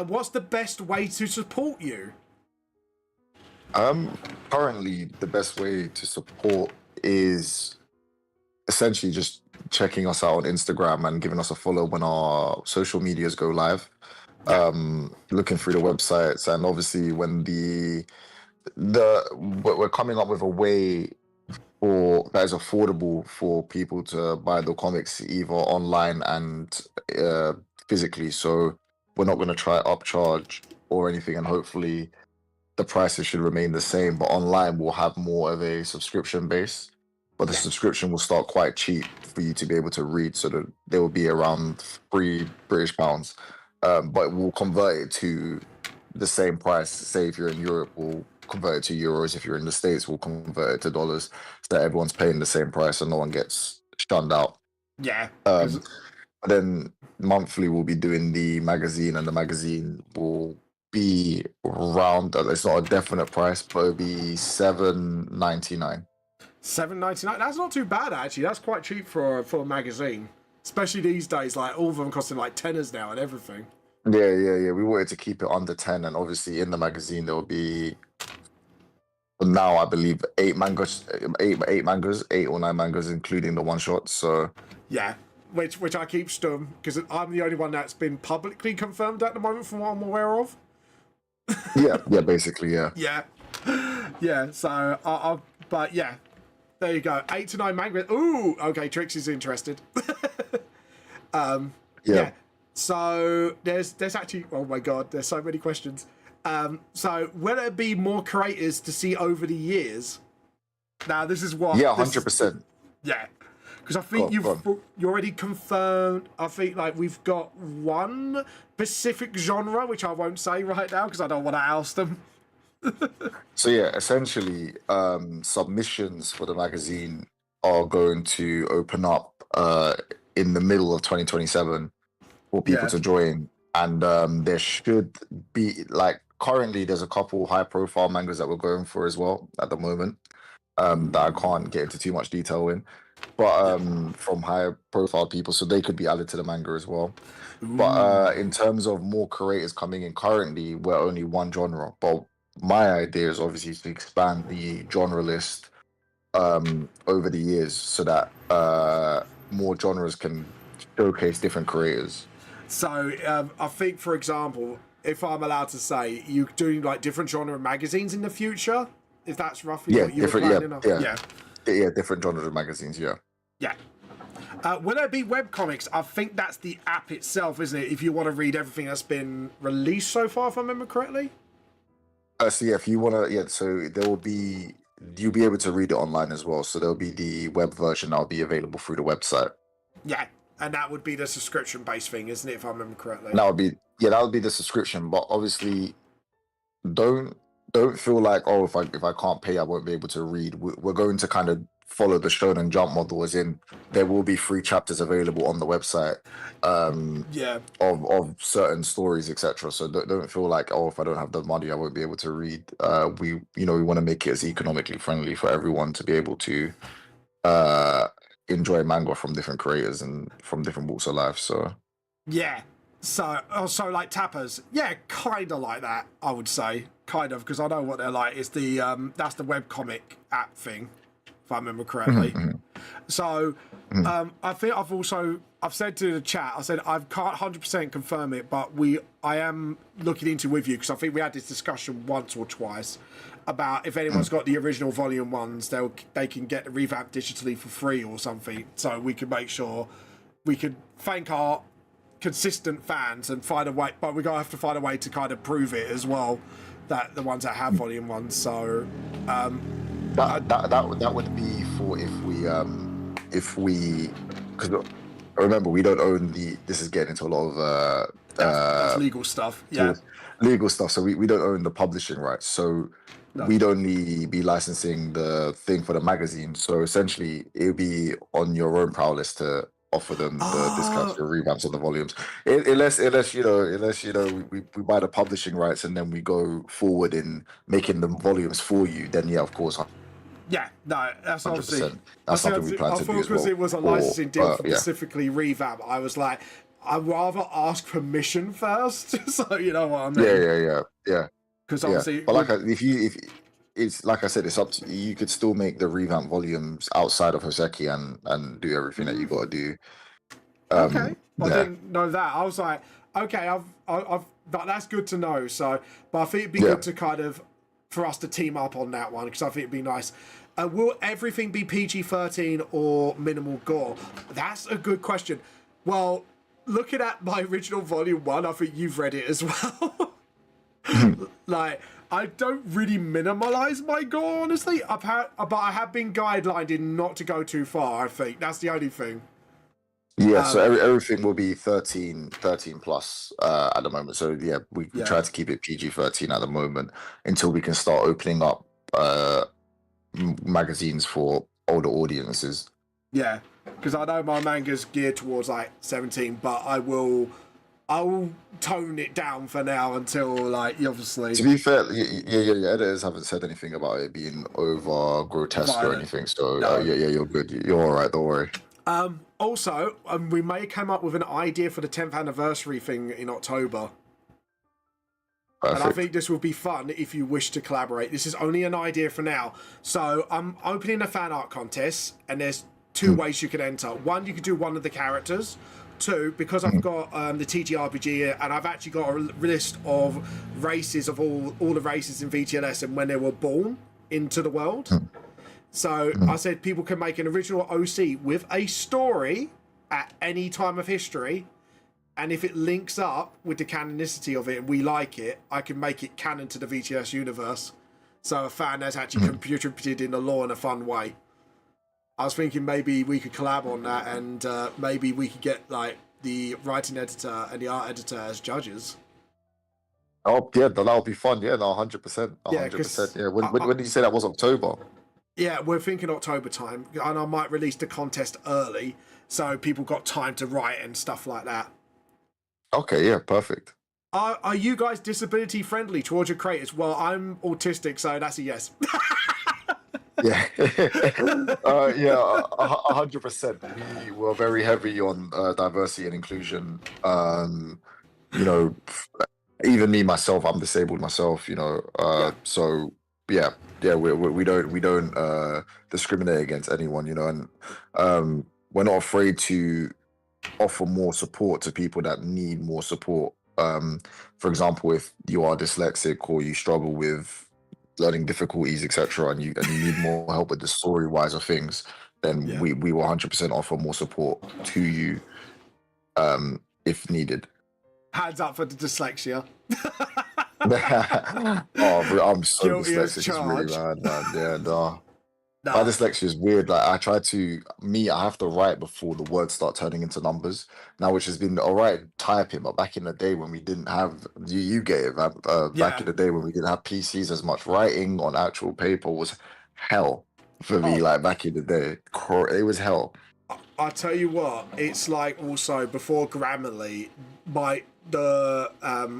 What's the best way to support you? Currently, the best way to support is essentially just checking us out on Instagram and giving us a follow when our social medias go live. Looking through the websites, and obviously when we're coming up with a way for that is affordable for people to buy the comics either online and physically. So we're not going to try upcharge or anything, and hopefully the prices should remain the same. But online we'll have more of a subscription base. But the subscription will start quite cheap for you to be able to read, so that they will be around £3 British. But we'll convert it to the same price. Say if you're in Europe, we'll convert it to euros. If you're in the States, we'll convert it to dollars, so that everyone's paying the same price and no one gets shunned out. Yeah. But then monthly we'll be doing the magazine, and the magazine will be around, it's not a definite price, but it'll be £7.99. £7.99. That's not too bad actually. That's quite cheap for a magazine, especially these days. Like all of them costing like tenors now and everything. Yeah. We wanted to keep it under 10, and obviously in the magazine there will be now I believe 8 mangas, 8 or 9 mangas, including the one shot. So yeah, which I keep stum because I'm the only one that's been publicly confirmed at the moment, from what I'm aware of. yeah, basically, yeah. Yeah. So but yeah. There you go. 8 to 9 mangas. Ooh, okay. Trixie's interested. Yeah. So there's actually, oh my god, there's so many questions. So will there be more creators to see over the years? Now this is what. Yeah, 100%. Yeah, because I think you already confirmed. I think like we've got one specific genre, which I won't say right now because I don't want to oust them. So yeah, essentially, submissions for the magazine are going to open up in the middle of 2027 for people to join, and there should be, like, currently there's a couple high-profile mangas that we're going for as well at the moment, that I can't get into too much detail in, but from high-profile people, so they could be added to the manga as well. But in terms of more creators coming in, currently we're only one genre, but my idea is obviously to expand the genre list over the years, so that more genres can showcase different creators. So I think, for example, if I'm allowed to say, you doing like different genre magazines in the future, if that's roughly what you're planning on. Yeah, different genres of magazines. Yeah. Will there be webcomics? I think that's the app itself, isn't it? If you want to read everything that's been released so far, if I remember correctly. So yeah, if you want to, so there will be, you'll be able to read it online as well. So there'll be the web version that'll be available through the website. Yeah, and that would be the subscription-based thing, isn't it? If I remember correctly. That would be the subscription. But obviously, don't feel like, oh, if I can't pay, I won't be able to read. We're going to kind of follow the Shonen Jump model, as in there will be free chapters available on the website Yeah. of certain stories, etc. So don't feel like, oh, if I don't have the money, I won't be able to read. We we want to make it as economically friendly for everyone to be able to uh enjoy manga from different creators and from different walks of life. So Yeah. So like tappers, yeah, kind of like that. I would say, kind of, because I know what they're like. It's the that's the webcomic app thing, if I remember correctly. So I think I've said to the chat, I said I can't 100% confirm it, but I am looking into with you, because I think we had this discussion once or twice about if anyone's got the original volume ones, they can get the revamp digitally for free or something. So we can make sure we could thank our consistent fans and find a way, but we're gonna have to find a way to kind of prove it as well, that the ones that have volume ones. So that would be for if we because remember, we don't own this is getting into a lot of that's legal stuff. Yeah. legal stuff, so we don't own the publishing rights, so we'd only be licensing the thing for the magazine. So essentially it would be on your own prowess to offer them the discounts for revamps of the volumes, unless we buy the publishing rights and then we go forward in making them volumes for you, then yeah, of course. Yeah, no, that's obviously 100%. That's something we plan to do as well. Because it was a licensing deal for yeah. specifically revamp, I was like, I'd rather ask permission first. So you know what I mean? Yeah. Because obviously, but if it's like I said, it's up to you. You could still make the revamp volumes outside of Hoseki and do everything that you got to do. Okay, I didn't know that. I was like, okay, I've that's good to know. So, but I think it'd be good to kind of for us to team up on that one, because I think it'd be nice. Will everything be PG-13 or minimal gore? That's a good question. Well, looking at my original volume 1, I think you've read it as well. Like, I don't really minimalize my gore, honestly. But I have been guidelined in not to go too far. I think that's the only thing. Yeah, so everything will be 13 plus at the moment. So yeah, we try to keep it PG-13 at the moment until we can start opening up magazines for older audiences. Yeah, because I know my manga's geared towards like 17, but I will tone it down for now until, like, obviously. To be fair, your editors haven't said anything about it being over grotesque or anything. So no. You're good. You're all right. Don't worry. Also, we may come up with an idea for the 10th anniversary thing in October. Perfect. And I think this will be fun if you wish to collaborate. This is only an idea for now. So I'm opening a fan art contest, and there's two ways you can enter. One, you could do one of the characters. Two, because I've got the TTRPG, and I've actually got a list of races of all the races in VTLS and when they were born into the world. So I said people can make an original OC with a story at any time of history. And if it links up with the canonicity of it and we like it, I can make it canon to the VTS universe. So a fan has actually contributed in the lore in a fun way. I was thinking maybe we could collab on that, and maybe we could get like the writing editor and the art editor as judges. Oh yeah, that'll be fun. Yeah, no, 100%. 100%. Yeah. When did you say that was October? Yeah, we're thinking October time, and I might release the contest early so people got time to write and stuff like that. Okay, yeah, perfect. Are you guys disability friendly towards your creators? Well, I'm autistic, so that's a yes. Yeah, 100%. We were very heavy on diversity and inclusion. Even me myself, I'm disabled myself. So yeah, we don't discriminate against anyone. And we're not afraid to offer more support to people that need more support. For example, if you are dyslexic or you struggle with learning difficulties, etc., and you need more help with the story wise of things, then we will 100% offer more support to you if needed. Hands up for the dyslexia. I'm so guilty dyslexic. It's really bad, man. Yeah, no. My dyslexia is weird. Like I have to write before the words start turning into numbers now, which has been all right typing. But back in the day when we didn't have, you get it, man. Back in the day when we didn't have PCs as much, writing on actual paper was hell. for me, Oh, like back in the day. It was hell. I tell you what, it's like also before Grammarly, the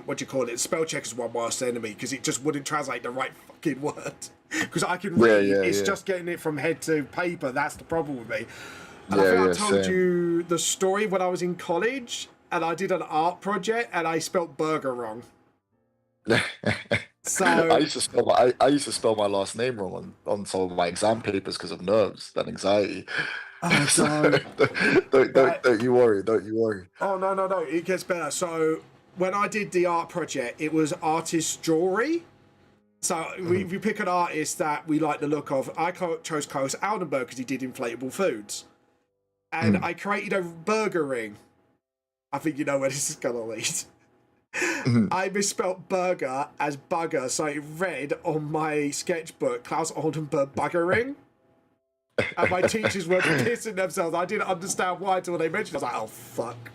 what do you call it? Spell checkers one worst enemy because it just wouldn't translate the right fucking word. Because I can Yeah, read, yeah, it's yeah. just getting it from head to paper. That's the problem with me. And I Yeah, think I yeah, told same. you the story when I was in college and I did an art project and I spelt burger wrong. I So, used to spell I used to spell my last name wrong on some of my exam papers because of nerves and anxiety. oh, So don't. don't That, don't you worry, don't you worry. oh, no, no, no. It gets better. So, when I did the art project, it was artist jewelry. So we pick an artist that we like the look of. I chose Carlos Aldenberg because he did inflatable foods. And Mhm. I created a burger ring. I think you know where this is going to lead. Mhm. I misspelt burger as bugger, so it read on my sketchbook Klaus Oldenburg buggering. And my teachers were pissing themselves. I didn't understand why until they mentioned it. I was like, oh, fuck.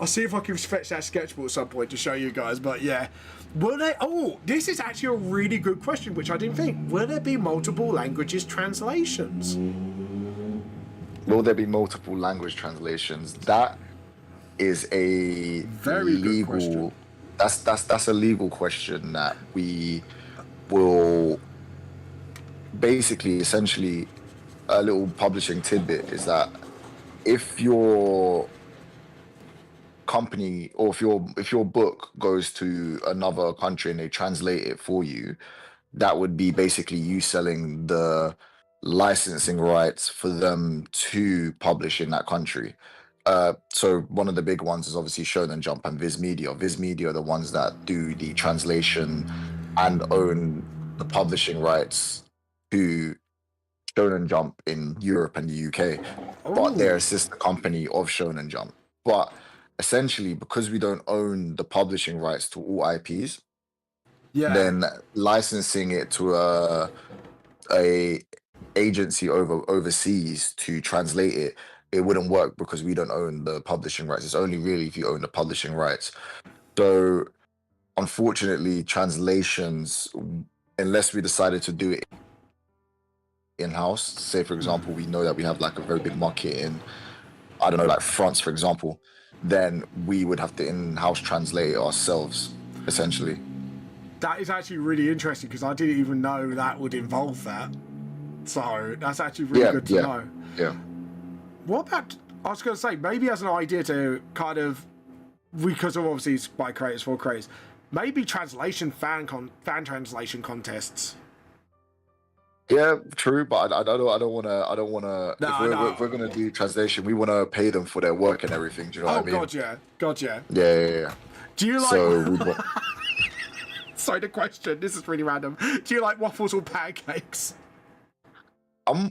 I'll see if I can fetch that sketchbook at some point to show you guys. But yeah, will they? Oh, this is actually a really good question, which I didn't think. Will there be multiple languages translations? Will there be multiple language translations? That is a Very good question. legal that's a legal question that we will basically essentially a little publishing tidbit is that if your company or if your book goes to another country and they translate it for you, that would be basically you selling the licensing rights for them to publish in that country. So one of the big ones is obviously Shonen Jump and Viz Media. Viz Media are the ones that do the translation and own the publishing rights to Shonen Jump in Europe and the UK, but they're Oh, a sister company of Shonen Jump. But essentially, because we don't own the publishing rights to all IPs, yeah. then licensing it to a agency overseas to translate it, it wouldn't work because we don't own the publishing rights. It's only really if you own the publishing rights. So unfortunately, translations, unless we decided to do it in-house, say for example, we know that we have like a very big market in, I don't know, like France, for example, then we would have to in-house translate it ourselves, essentially. That is actually really interesting because I didn't even know that would involve that. So that's actually really Yeah, good to yeah, know. yeah. What about? I was going to say maybe as an idea to kind of because of obviously it's by creators for creators, maybe translation fan translation contests. Yeah, true, but I don't wanna. If No, we're no. gonna do translation, we wanna pay them for their work and everything. Do you know what Oh I mean? god, yeah, god, yeah. Yeah, yeah, yeah. Do you like? So we'd want. Sorry, the question. This is really random. Do you like waffles or pancakes?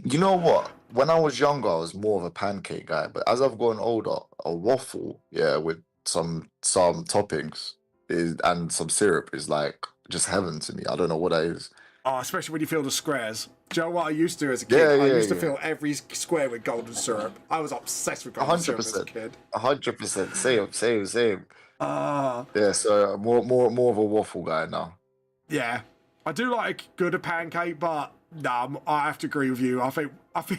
You know what? When I was younger, I was more of a pancake guy, but as I've gotten older, a waffle, yeah, with some toppings is and some syrup is like just heaven to me. I don't know what that is. Oh, especially when you fill the squares. Do you know what I used to do as a kid? Yeah, I yeah, used to yeah. fill every square with golden syrup. I was obsessed with A golden hundred syrup as a percent, kid. 100%. Same, same, same. Ah, Yeah, so more of a waffle guy now. yeah. I do like good a pancake, but nah, I have to agree with you. I think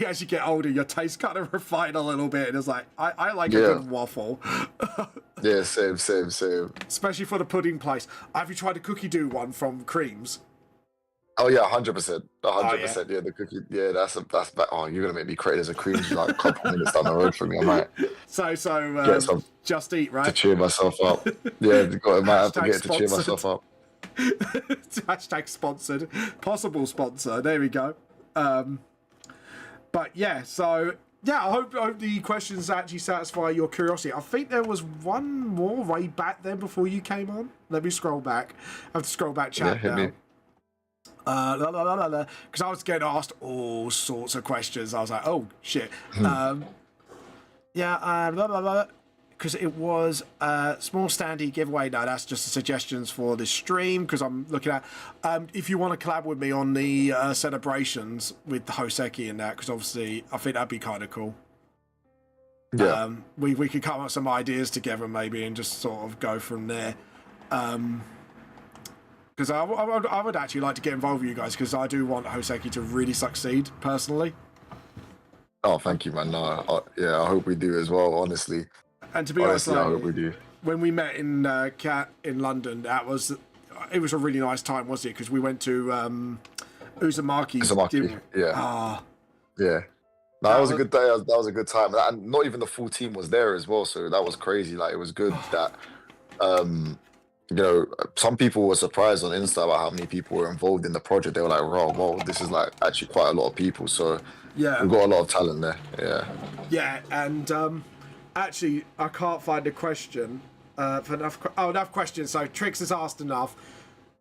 as you get older, your taste kind of refine a little bit, and it's like I like a Yeah, good waffle, yeah, same, same, same. especially for the pudding place. Have you tried the cookie dough one from Creams? Oh yeah, 100%, a Oh hundred yeah. percent. Yeah, the cookie. Yeah, that's back. Oh, you're gonna make me crazy. There's a Queens like a couple minutes down the road from me. I might So get some just eat to right. cheer myself up. Yeah, I might have to Hashtag get to cheer sponsored. myself up. Hashtag sponsored. Possible sponsor. There we go. But yeah, so yeah, I hope the questions actually satisfy your curiosity. I think there was one more way back then before you came on. Let me scroll back. I have to scroll back Yeah, chat hit me. now. Because I was getting asked all sorts of questions. I was like, oh shit. Yeah, because it was a small standee giveaway. No, that's just the suggestions for this stream because I'm looking at. If you want to collab with me on the celebrations with the Hoseki and that, because obviously I think that'd be kind of cool. Yeah, We could come up with some ideas together maybe and just sort of go from there. Because Because I would actually like to get involved with you guys because I do want Hoseki to really succeed personally. Oh, thank you, man. No, yeah, I hope we do as well. Honestly, And to be honest, I hope we do. When we met in in London, it was a really nice time, wasn't it? Because we went to Uzumaki. Yeah. Yeah. No, that was a good day. That was a good time, and not even the full team was there as well. So that was crazy. Like, it was good that, you know, some people were surprised on Insta about how many people were involved in the project. They were like, "Wow, this is like actually quite a lot of people." So yeah, we've got a lot of talent there. Yeah. Yeah, and actually, I can't find a question for enough questions. So Trix has asked enough.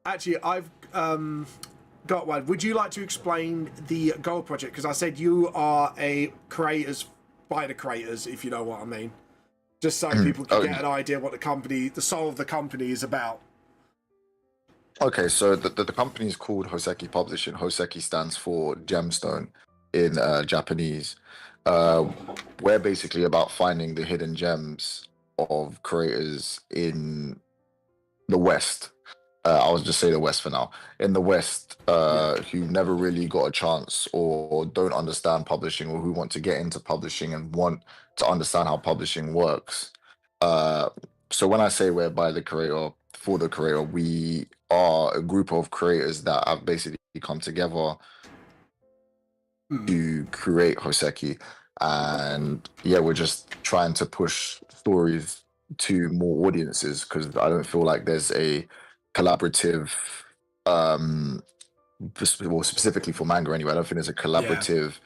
Actually, I've got one. Would you like to explain the goal project? Because I said you are a creators by the creators, if you know what I mean. Just so people can get an idea what the soul of the company is about. Okay, so the company is called Hoseki Publishing. Hoseki stands for gemstone in Japanese. We're basically about finding the hidden gems of creators in the West. I'll just say the West for now. In the West, who never really got a chance or don't understand publishing, or who want to get into publishing and want to understand how publishing works. So when I say we're by the creator, for the creator, we are a group of creators that have basically come together to create Hoseki. And yeah, we're just trying to push stories to more audiences because I don't feel like there's a collaborative, well, specifically for manga anyway, I don't think there's a collaborative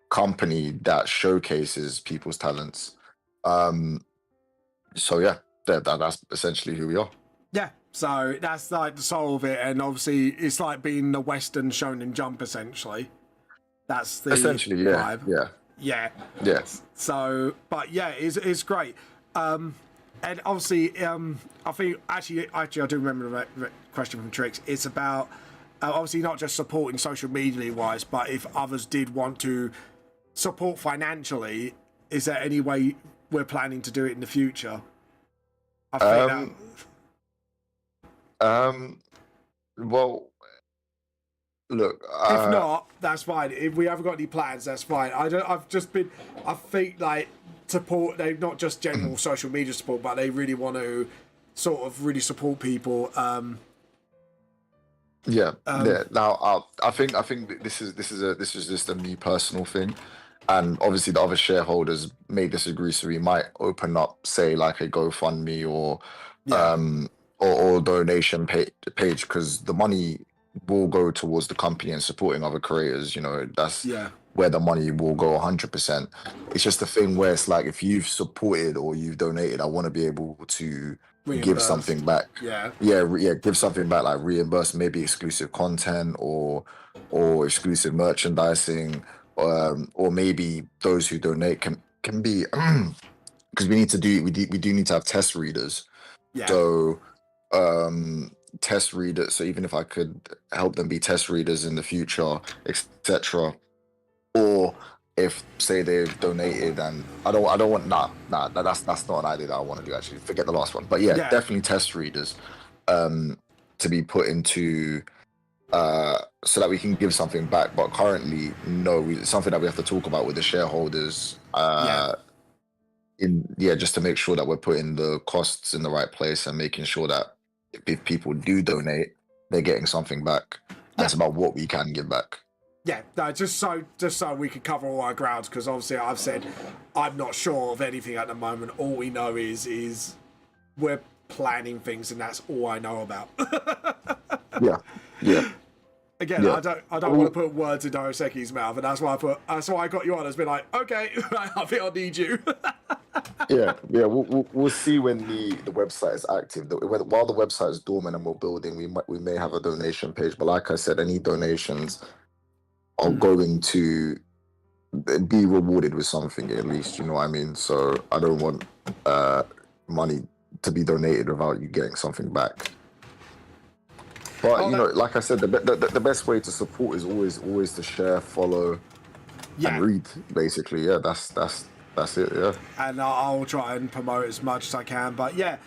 company that showcases people's talents. So yeah, that's essentially who we are. Yeah, so that's like the soul of it, and obviously it's like being the Western Shonen Jump essentially. That's the essentially vibe. Yeah. So, but yeah, it's great. And obviously, I think actually I do remember the question from Trix. It's about obviously not just supporting social media wise, but if others did want to support financially, is there any way we're planning to do it in the future? I think well, look. If not, that's fine. If we haven't got any plans, that's fine. I think like support. They not just general social media support, but they really want to sort of really support people. Yeah. Now, I think this is just a me personal thing, and obviously the other shareholders may disagree, so we might open up, say, like a GoFundMe or donation page, because the money will go towards the company and supporting other creators. You know, that's where the money will go 100%. It's just a thing where it's like, if you've supported or you've donated, I want to be able to give something back. Give something back, like reimburse maybe exclusive content or exclusive merchandising, or maybe those who donate can be because we do need to have test readers. So test readers, so even if I could help them be test readers in the future, etc., or if say they've donated, and I don't want that's not an idea that I want to do. Actually, forget the last one, but definitely test readers to be put into so that we can give something back. But currently, no, it's something that we have to talk about with the shareholders just to make sure that we're putting the costs in the right place and making sure that if people do donate, they're getting something back. That's about what we can give back. Yeah, no, just so we can cover all our grounds, because obviously I've said I'm not sure of anything at the moment. All we know is we're planning things, and that's all I know about. Again, I don't want to put words in Hoseki's mouth, and that's why I got you on. It's been like, okay, I think I'll need you. We'll see when the website is active. While the website is dormant and we're building, we may have a donation page. But like I said, any donations are going to be rewarded with something, at least, you know what I mean? So I don't want money to be donated without you getting something back. But you know, like I said, the best way to support is always to share, follow, and read. Basically, that's it. Yeah. And I'll try and promote as much as I can. But yeah,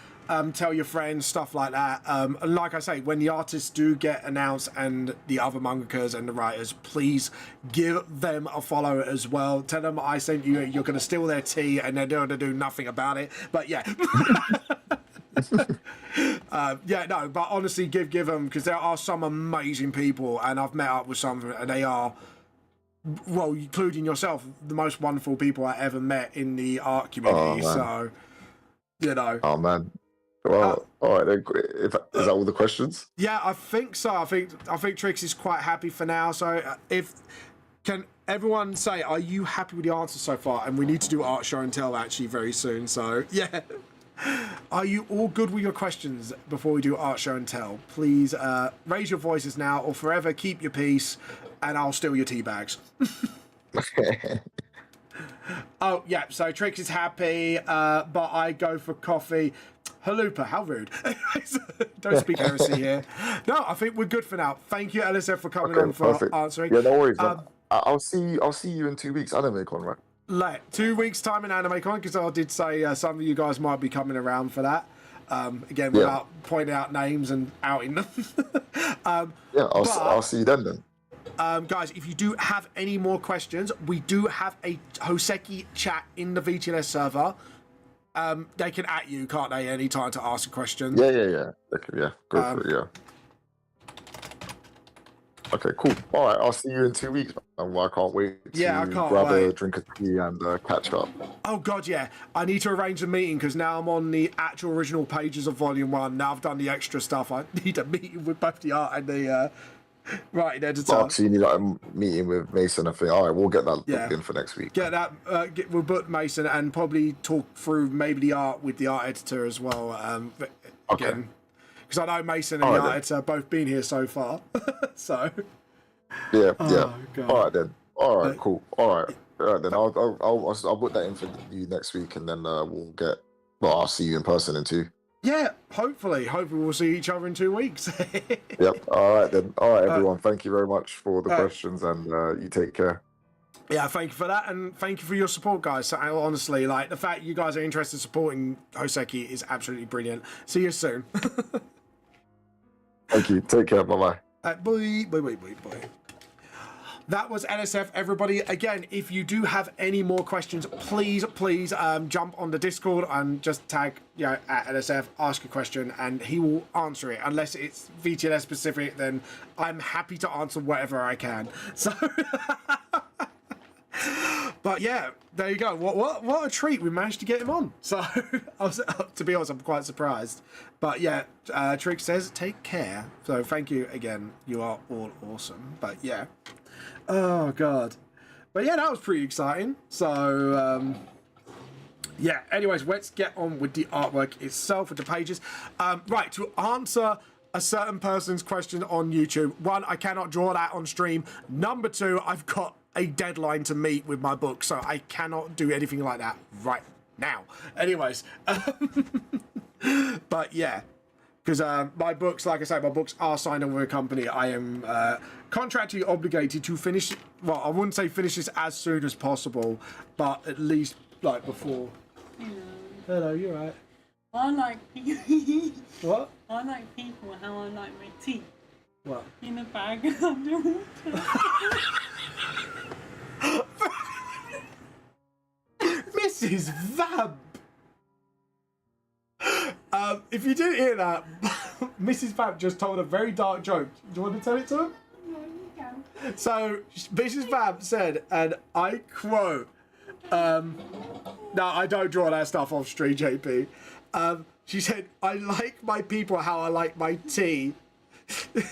tell your friends, stuff like that. And like I say, when the artists do get announced and the other mangakas and the writers, please give them a follow as well. Tell them I sent you. You're going to steal their tea, and they're going to do nothing about it. But yeah. Yeah, no, but honestly, give them, because there are some amazing people, and I've met up with some, and they are, well, including yourself, the most wonderful people I ever met in the art community. So, you know. Oh man. Well, all right. Then, is that all the questions? Yeah, I think so. I think Trix is quite happy for now. So, can everyone say, are you happy with the answers so far? And we need to do art show and tell actually very soon. So, yeah. Are you all good with your questions before we do art show and tell? Please raise your voices now, or forever keep your peace, and I'll steal your tea bags. Oh, yeah, so Trix is happy, but I go for coffee. Halupa, how rude. Don't speak heresy here. No, I think we're good for now. Thank you, LSF, for coming on for answering. Yeah, no worries. I'll see you in 2 weeks. AnimeCon, right? Like 2 weeks time in AnimeCon, because I did say some of you guys might be coming around for that. Again, without pointing out names and outing them. Yeah, I'll see you then. Guys, if you do have any more questions, we do have a Hoseki chat in the VTLS server. They can at you, can't they, any time to ask a question? Yeah. Yeah, go for it, yeah. Okay, cool. All right, I'll see you in 2 weeks. And I can't wait to grab a drink of tea and catch up. Oh, God, yeah. I need to arrange a meeting, because now I'm on the actual original pages of Volume 1. Now I've done the extra stuff. I need a meeting with both the art and the writing editor. So you need like a meeting with Mason, I think. All right, we'll get that booked in for next week. Get that. We'll book Mason and probably talk through maybe the art with the art editor as well. Again, because I know Mason and the art editor have both been here so far. So. Yeah. God. All right then. All right, cool. All right then. I'll put that in for you next week, and then we'll get. Well, I'll see you in person in 2. Yeah, hopefully we'll see each other in 2 weeks. Yep. All right then. All right, everyone. Thank you very much for the questions, and you take care. Yeah, thank you for that, and thank you for your support, guys. So, honestly, like, the fact you guys are interested in supporting Hoseki is absolutely brilliant. See you soon. Thank you. Take care. Bye-bye. Bye. That was NSF, everybody. Again, if you do have any more questions, please jump on the Discord and just tag at NSF, ask a question, and he will answer it. Unless it's VTLS specific, then I'm happy to answer whatever I can. So, but yeah, there you go. What a treat! We managed to get him on. So, to be honest, I'm quite surprised. But yeah, Trix says take care. So thank you again. You are all awesome. But yeah. Oh, God. But yeah, that was pretty exciting. So, yeah, anyways, let's get on with the artwork itself, with the pages. Right, to answer a certain person's question on YouTube, 1, I cannot draw that on stream. Number 2, I've got a deadline to meet with my book, so I cannot do anything like that right now. Anyways, but yeah. Because my books, like I say, my books are signed with a company. I am contractually obligated to finish, well, I wouldn't say finish this as soon as possible, but at least, like, before. Hello, you're right. I like people. What? I like people how I like my tea. What? In a bag underwater. Mrs. Vamp! If you didn't hear that, Mrs. Vamp just told a very dark joke. Do you want to tell it to him? No, you can. So, Mrs. Vamp said, and I quote, no, I don't draw that stuff off stream, JP. She said, I like my people how I like my tea,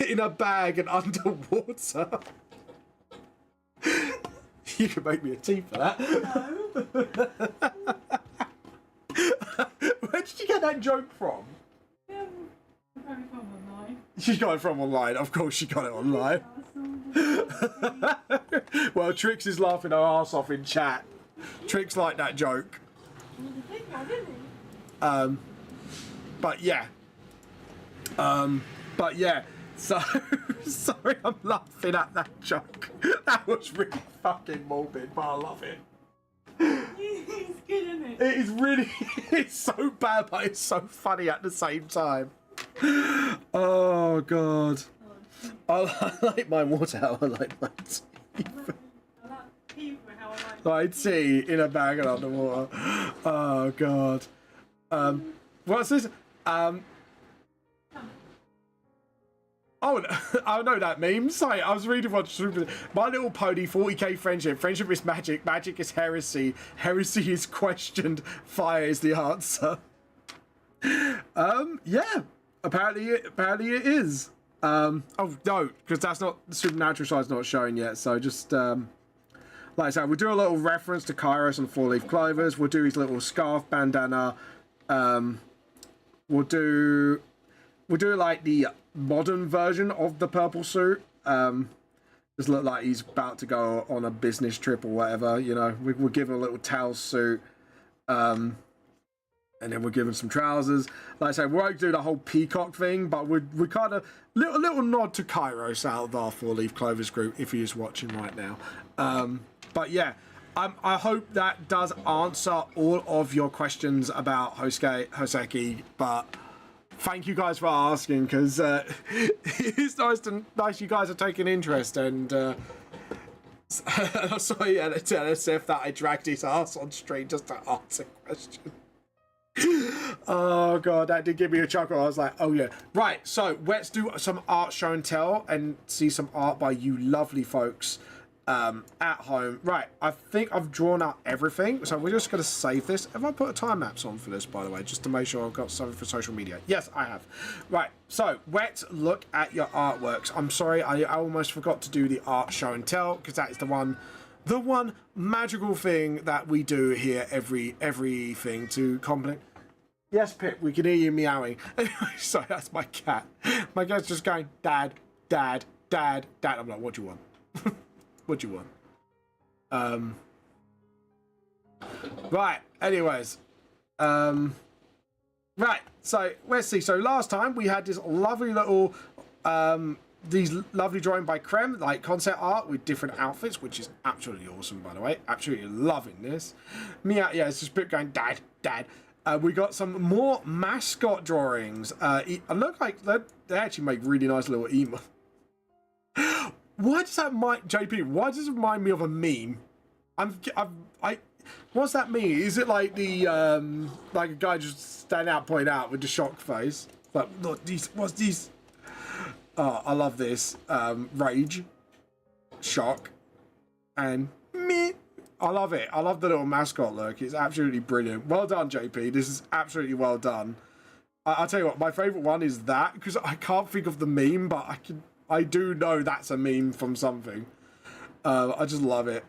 in a bag and underwater. You can make me a tea for that. No. Where did you get that joke from? Probably from online. She got it from online. Of course she got it online. Well, Trix is laughing her ass off in chat. Trix liked that joke. But yeah. So, sorry I'm laughing at that joke. That was really fucking morbid, but I love it. It's good, isn't right. It is really, it's so bad, but it's so funny at the same time. Oh God. I like my water how I like my tea. I like tea for how I like Like tea in a bag and underwater. Oh God. What's this? Oh, I know that meme. Sorry, I was reading what My Little Pony, 40k friendship. Friendship is magic. Magic is heresy. Heresy is questioned. Fire is the answer. Yeah. Apparently it is. Oh no, because that's not the supernatural side's not showing yet. So just like I said, we'll do a little reference to Kairos and Four Leaf Clovers. We'll do his little scarf bandana. We'll do like the modern version of the purple suit. Just look like he's about to go on a business trip or whatever. You know, we'll give him a little tail suit. And then we'll give him some trousers. Like I said, we won't do the whole peacock thing, but we kind of little nod to Kairos out of our Four Leaf Clovers group if he is watching right now. But yeah, I hope that does answer all of your questions about Hoseki. But thank you guys for asking, because it's nice you guys are taking interest. And I'm sorry, LSF, that I dragged his ass on stream just to answer questions. Oh God, that did give me a chuckle. I was like, oh yeah. Right, so let's do some art show and tell and see some art by you lovely folks at home. Right, I think I've drawn out everything, so we're just going to save this. Have I put a time lapse on for this, by the way, just to make sure I've got something for social media? Yes, I have. Right, so let's look at your artworks. I'm sorry, I almost forgot to do the art show and tell, because that is the one magical thing that we do here everything to compliment. Yes, Pip, we can hear you meowing. Anyway, sorry, that's my cat. My cat's just going, dad, dad, dad, dad. I'm like, what do you want? What do you want? Right, anyways. Right, so let's see. So last time we had this lovely little these lovely drawing by Krem, like concept art with different outfits, which is absolutely awesome, by the way. Absolutely loving this. Yeah, it's just Pip going, dad, dad. We got some more mascot drawings. I look like they actually make really nice little emo. Why does that JP? Why does it remind me of a meme? What's that mean? Is it like the like a guy just standing out, pointing out with the shock face? Like, look, what's these? Oh, I love this. Rage, shock, and me. I love it. I love the little mascot look. It's absolutely brilliant. Well done, JP. This is absolutely well done. I'll tell you what, my favourite one is that, because I can't think of the meme, but I do know that's a meme from something. I just love it.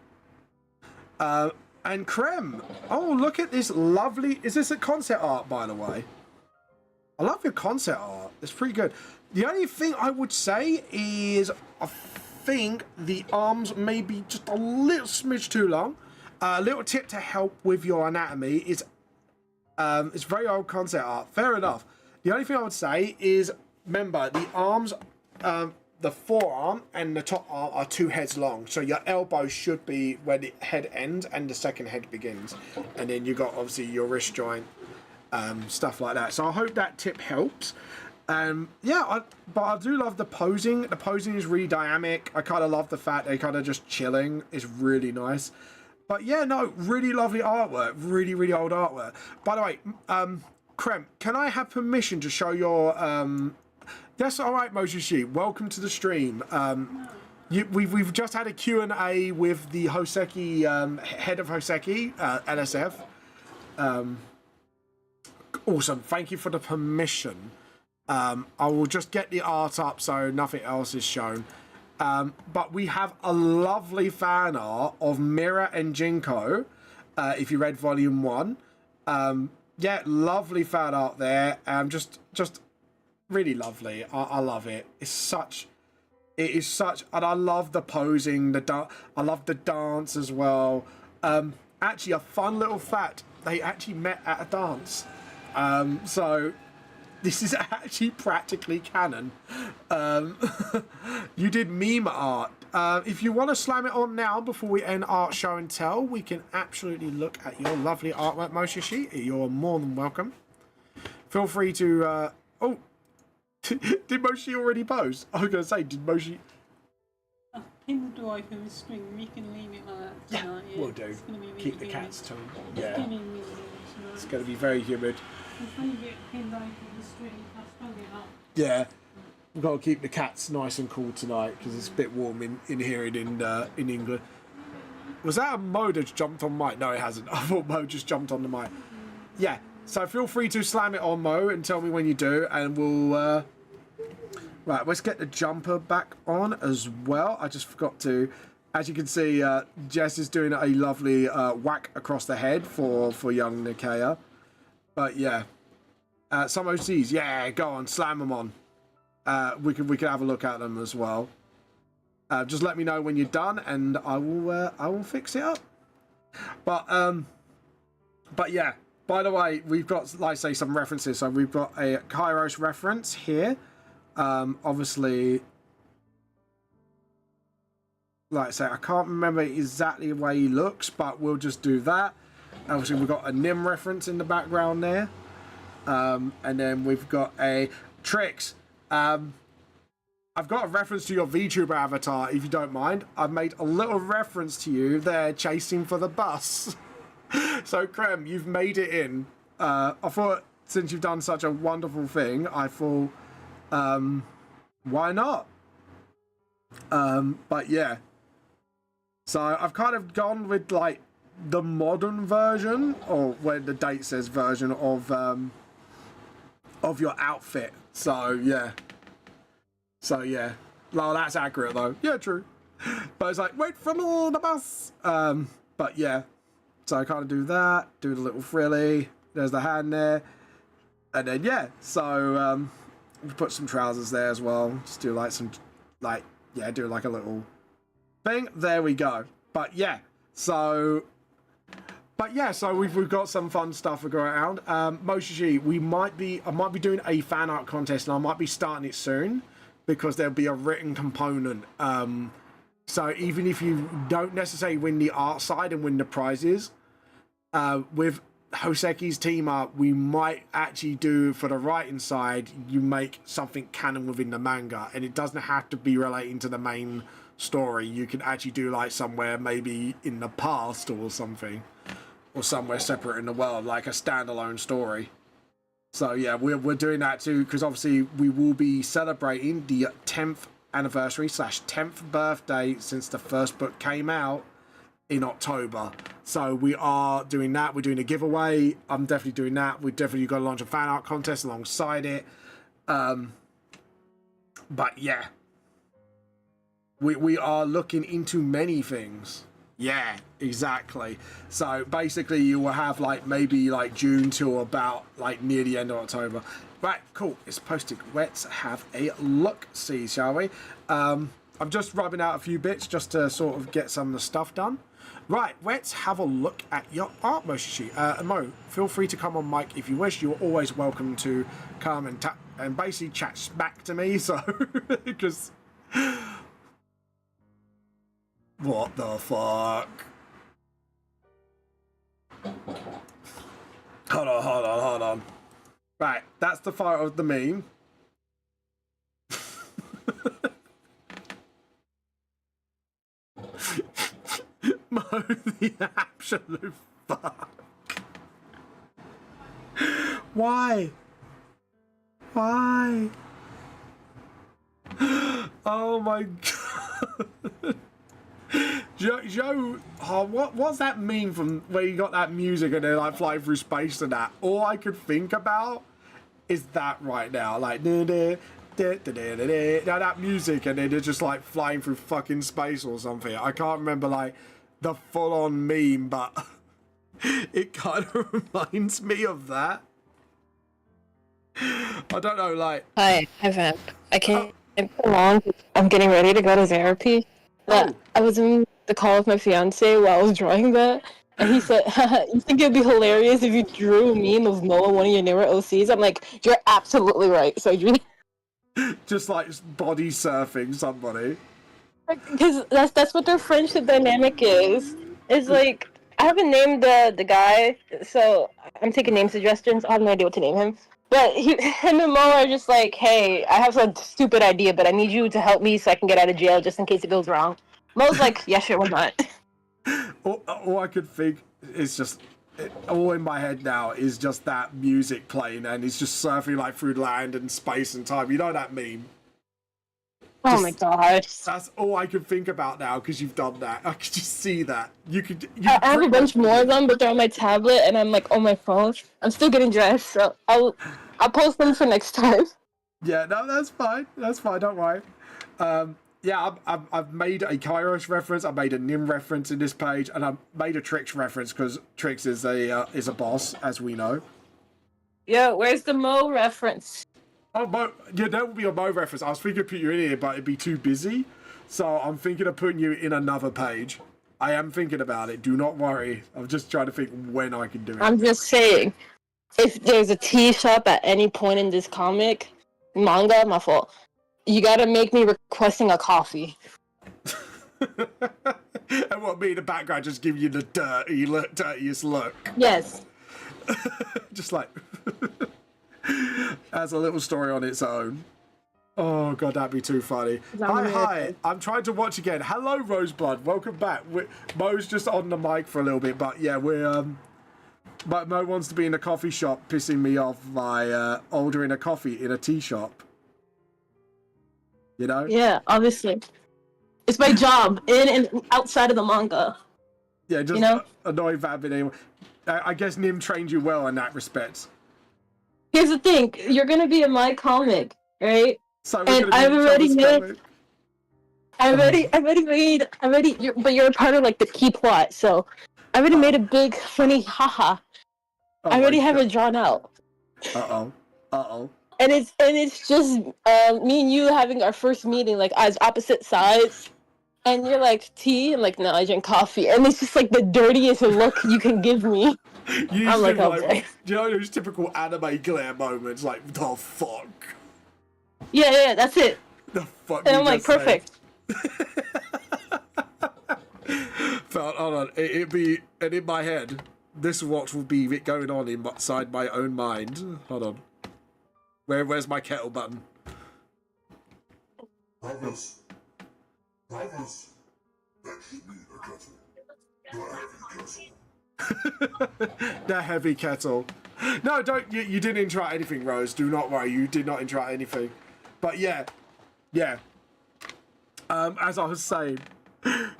And Krem. Oh, look at this lovely... Is this a concept art, by the way? I love your concept art. It's pretty good. The only thing I would say is I think the arms may be just a little smidge too long. A little tip to help with your anatomy is it's very old concept art. Fair enough. The only thing I would say is, remember, the arms, the forearm and the top arm are 2 heads long. So your elbow should be where the head ends and the second head begins. And then you got, obviously, your wrist joint, stuff like that. So I hope that tip helps. Yeah, but I do love the posing. The posing is really dynamic. I kind of love the fact they're kind of just chilling. It's really nice. But yeah, no, really lovely artwork. Really, really old artwork. By the way, Krem, can I have permission to show your... That's all right, Mojishi. Welcome to the stream. We've just had a Q&A with the Hoseki, head of Hoseki, LSF. Awesome. Thank you for the permission. I will just get the art up so nothing else is shown. But we have a lovely fan art of Mira and Jinko, if you read volume 1. Yeah, lovely fan art there. Just really lovely. I love it. It is such, and I love the posing, I love the dance as well. Actually, a fun little fact, they actually met at a dance. So this is actually practically canon. You did meme art If you want to slam it on now before we end our show and tell, we can absolutely look at your lovely artwork, Moshishi. You're more than welcome. Feel free to... oh, did Moshi already pose? I was going to say, did Moshi... I've pinned the door over the string. We can leave it like that tonight. Yeah, we'll do. It's gonna be really Keep the humid. cats too. It's Yeah, gonna be really humid tonight. it's going to be very humid. It's when you get pinned over the string, I've strung it up. Yeah, we've got to keep the cats nice and cool tonight because it's a bit warm in here in England. Was that a Mo that jumped on mic? No, it hasn't. I thought Mo just jumped on the mic. Yeah, so feel free to slam it on, Mo, and tell me when you do, and we'll... Right, let's get the jumper back on as well. I just forgot to... As you can see, Jess is doing a lovely whack across the head for young Nikea. But yeah, some OCs, yeah, go on, slam them on. We can have a look at them as well. Just let me know when you're done, and I will fix it up. But yeah. By the way, we've got, like I say, some references. So we've got a Kairos reference here. Obviously, like I say, I can't remember exactly the way he looks, but we'll just do that. Obviously, we've got a Nim reference in the background there. And then we've got a Trix. I've got a reference to your VTuber avatar, if you don't mind. I've made a little reference to you there chasing for the bus. So, Krem, you've made it in. I thought, since you've done such a wonderful thing, I thought, why not? But yeah. So, I've kind of gone with, like, the modern version, or where the date says version of your outfit. So, yeah. Well, that's accurate, though. Yeah, true. But it's like, wait for the bus. But yeah. So I kind of do that, do the little frilly, there's the hand there, and then yeah, so we put some trousers there as well, just do like some, like, yeah, do like a little thing, there we go. But yeah, so we've got some fun stuff to go around. Moshishi, I might be doing a fan art contest, and I might be starting it soon, because there'll be a written component. So even if you don't necessarily win the art side and win the prizes, with Hoseki's team up, we might actually do, for the writing side, you make something canon within the manga, and it doesn't have to be relating to the main story. You can actually do like somewhere maybe in the past or something, or somewhere separate in the world, like a standalone story. So yeah, we're doing that too, because obviously we will be celebrating the 10th anniversary / 10th birthday since the first book came out in October. So we are doing that. We're doing a giveaway. I'm definitely doing that. We've definitely got to launch a fan art contest alongside it. But yeah, we are looking into many things. Yeah, exactly. So basically you will have like maybe like June to about like near the end of October. Right, cool. It's posted. Let's have a look-see, shall we? I'm just rubbing out a few bits just to sort of get some of the stuff done. Right, let's have a look at your art, Moshishi. Mo, feel free to come on mic if you wish. You're always welcome to come and basically chat smack to me. So, because what the fuck? Hold on. Right, that's the photo of the meme. Mo, the absolute fuck. Why? Oh my god. Joe, oh, what's that meme from where you got that music and they're like flying through space and that? All I could think about is that right now, like now that music, and then they're just like flying through fucking space or something. I can't remember like the full-on meme, but it kind of reminds me of that. I don't know, like. Hi, Vamp. I can't come on. I'm getting ready to go to therapy. But I was in the call with my fiance while I was drawing that, and he said, "You think it'd be hilarious if you drew a meme of Noah, one of your newer OCs?" I'm like, "You're absolutely right." So I drew. Just like body surfing somebody. Because that's what their friendship dynamic is. It's like I haven't named the guy, so I'm taking name suggestions. I have no idea what to name him. But him and Mo are just like, hey, I have some stupid idea, but I need you to help me so I can get out of jail just in case it goes wrong. Mo's like, yeah, sure, why not? All I could think is just all in my head now is just that music playing, and he's just surfing like through land and space and time. You know that meme? Oh my god. That's all I can think about now because you've done that. I can just see that. I have a bunch more of them, but they're on my tablet, and I'm like on my phone. I'm still getting dressed, so I'll post them for next time. Yeah, no, that's fine. That's fine. Don't worry. Yeah, I've made a Kairos reference. I made a Nim reference in this page, and I made a Trix reference because Trix is a boss, as we know. Yeah, where's the Mo reference? Oh, Mo, yeah, that would be a Mo reference. I was thinking of putting you in here, but it'd be too busy. So I'm thinking of putting you in another page. I am thinking about it. Do not worry. I'm just trying to think when I can do it. I'm just saying, if there's a tea shop at any point in this comic, manga, my fault, you gotta make me requesting a coffee. And what, me in the background just give you the dirtiest look? Yes. Just like... Has a little story on its own. Oh god, that'd be too funny. Hi. I'm trying to watch again. Hello, Roseblood. Welcome back. Mo's just on the mic for a little bit, but yeah, but Mo wants to be in a coffee shop, pissing me off by ordering a coffee in a tea shop. You know? Yeah, obviously. It's my job, in and outside of the manga. Yeah, just annoy Vabbit. I guess Nim trained you well in that respect. Here's the thing, you're gonna be in my comic, right? So and I've already made, but you're a part of like the key plot, so I already made a big funny haha. I already have it drawn out. Uh-oh. And it's just me and you having our first meeting like as opposite sides. And you're like, tea? I'm like, no, I drink coffee. And it's just like the dirtiest look you can give me. I'm like, oh boy. Do you know those typical anime glare moments? Like, the fuck? Yeah, that's it. The fuck? And I'm like, perfect. Hold on. And in my head, this is what will be going on inside my own mind. Hold on. Where's my kettle button? Brothers, that should be a kettle. The heavy kettle. No, don't. You didn't interact anything, Rose. Do not worry. You did not interact anything. But yeah. As I was saying,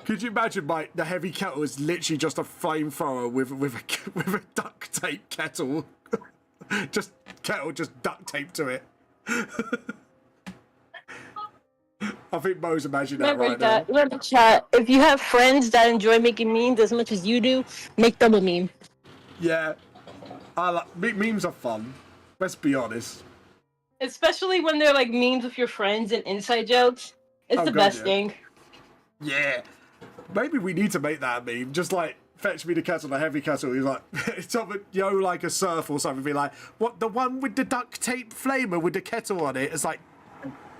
could you imagine the heavy kettle is literally just a flamethrower with a duct tape kettle, just duct tape to it. I think Mo's imagining that right now. Remember, chat, if you have friends that enjoy making memes as much as you do, make them a meme. Yeah. Memes are fun. Let's be honest. Especially when they're like memes with your friends and inside jokes. It's the best thing. Yeah. Maybe we need to make that a meme. Just like, fetch me the kettle, the heavy kettle. He's like, it's something, like a surf or something. Be like, what, the one with the duct tape flamer with the kettle on it? It's like,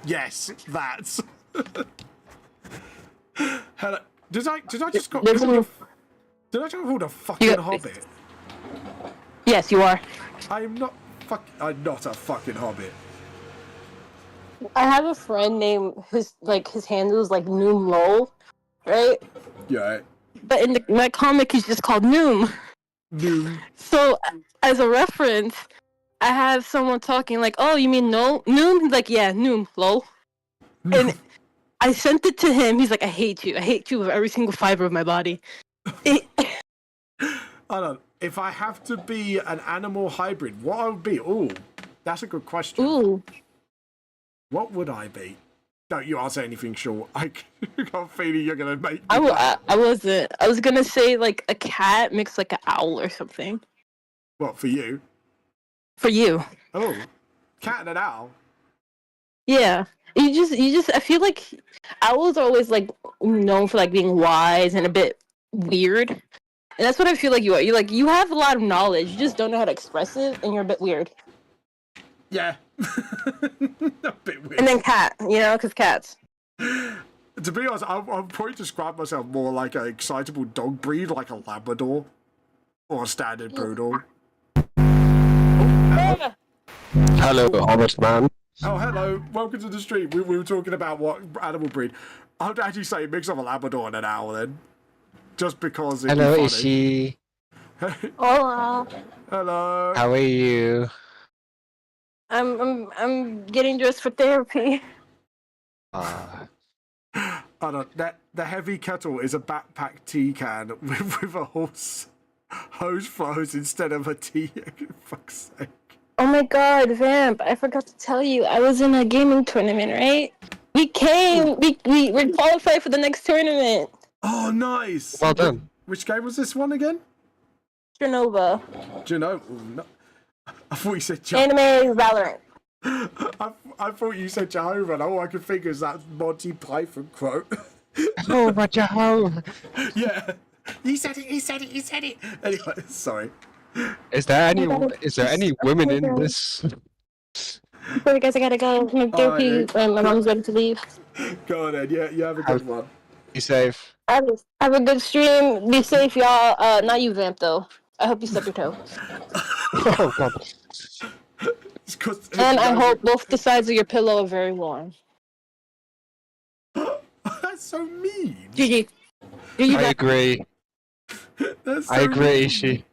yes, that's. Hello. Did I just got called a fucking hobbit? Yes, you are. I'm not a fucking hobbit. I have a friend named his handle is like Noom Lol, right? Yeah. But in my comic, he's just called Noom. Noom. So as a reference, I have someone talking like, "Oh, you mean no Noom?" He's like, "Yeah, Noom, lol." And I sent it to him. He's like, "I hate you. I hate you with every single fiber of my body." Hold on. If I have to be an animal hybrid, what I would be? Ooh, that's a good question. Ooh. What would I be? Don't you answer anything short. I got a feeling you're gonna make me I wasn't. I was gonna say like a cat mixed like an owl or something. What, for you? For you. Oh, cat and an owl. Yeah. You just I feel like owls are always like known for like being wise and a bit weird. And that's what I feel like you are. You have a lot of knowledge. You just don't know how to express it, and you're a bit weird. Yeah. A bit weird. And then cat, because cats. To be honest, I'll probably describe myself more like an excitable dog breed, like a Labrador or a standard poodle. Yeah. Hello, honest man. Oh, hello. Welcome to the stream. We were talking about what animal breed. I would actually say a mix of a Labrador and an owl then. Just because it'd Hello, be Ishi. Hola. Hello. How are you? I'm getting dressed for therapy. Uh, I don't. The heavy kettle is a backpack tea can with a hose flows instead of a tea. Fuck's sake. Oh my god, Vamp, I forgot to tell you, I was in a gaming tournament, right? We were qualified for the next tournament. Oh, nice. well done. Which game was this one again? Trinova. Do you know? Ooh, no. I thought you said Anime Valorant. I thought you said Jehovah, and all I could think is that Monty Python quote. Oh, but Jehovah. Yeah. He said it. Anyway, sorry. Is there any women in this? Sorry guys, I gotta go. I'm therapy. My mom's ready to leave. Go on then. Yeah, you have a good one. Be safe. Have a good stream. Be safe, y'all. Not you, Vamp, though. I hope you stub your toe. Oh god. And I hope both the sides of your pillow are very warm. That's so mean. GG. I agree. That's so I agree, mean. Ishi.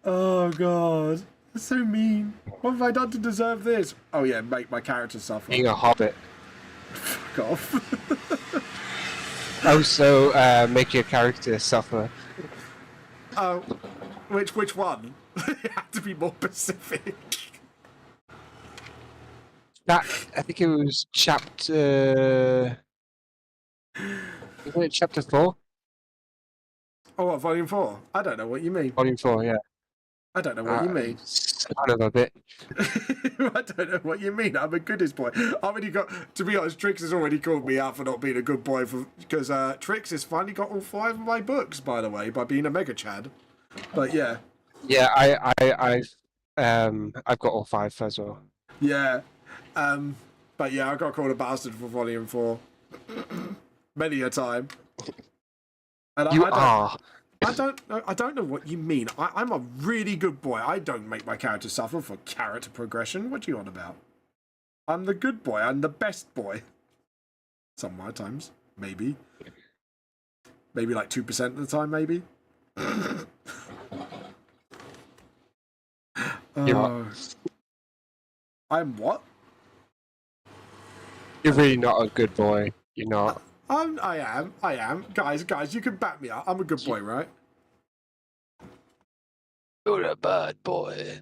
Oh god. That's so mean. What have I done to deserve this? Oh yeah, make my character suffer. Being a hobbit. Fuck off. Also, make your character suffer. Oh, which one? You have to be more specific. That I think it was chapter. Isn't it chapter 4? Oh, what, volume 4? I don't know what you mean. Volume 4, yeah. I don't know what you mean. Son of a bit. I don't know what you mean. I'm a goodest boy. I already got, to be honest, Trix has already called me out for not being a good boy because Trix has finally got all 5 of my books, by the way, by being a mega chad. But yeah. Yeah, I've got all 5 as well. Yeah. But yeah, I got called a bastard for volume 4. Many a time. And I don't know what you mean. I'm a really good boy. I don't make my character suffer for character progression. What are you on about? I'm the good boy. I'm the best boy. Sometimes, maybe. Maybe like 2% of the time, maybe. I'm what? You're really not a good boy. You're not. I am. Guys, you can back me up. I'm a good boy, right? You're a bad boy.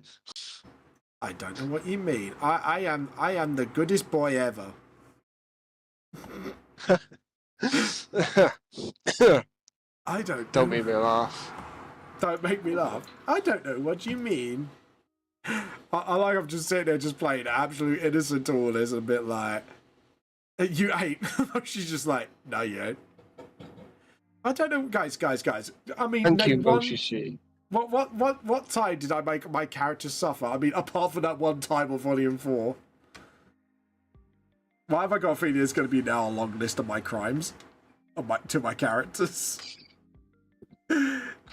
I don't know what you mean. I am the goodest boy ever. I don't. Don't make me laugh. Don't make me laugh. I don't know what you mean. I like I'm just sitting there just playing absolute innocent to all this, a bit like, you ain't. She's just like, no, you ain't. I don't know, guys. I mean, Thank you, name one. Moshishi. What time did I make my character suffer? I mean, apart from that one time of Volume 4. Why have I got a feeling there's going to be now a long list of my crimes to my characters?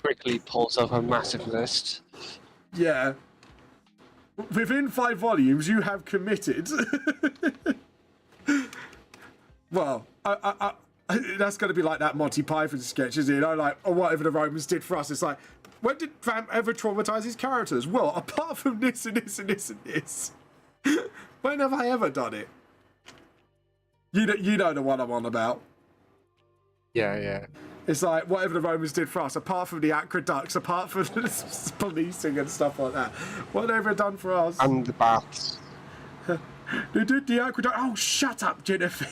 Quickly pulls up a massive list. Yeah. Within 5 volumes, you have committed. Well, that's going to be like that Monty Python sketch, isn't it? You know, like, or whatever the Romans did for us. It's like, when did Vamp ever traumatize his characters? Well, apart from this and this and this and this. When have I ever done it? You know the one I'm on about. Yeah. It's like, whatever the Romans did for us, apart from the aqueducts, apart from the policing and stuff like that. What have they ever done for us? And the baths. They did the aqueduct. Oh, shut up, Jennifer.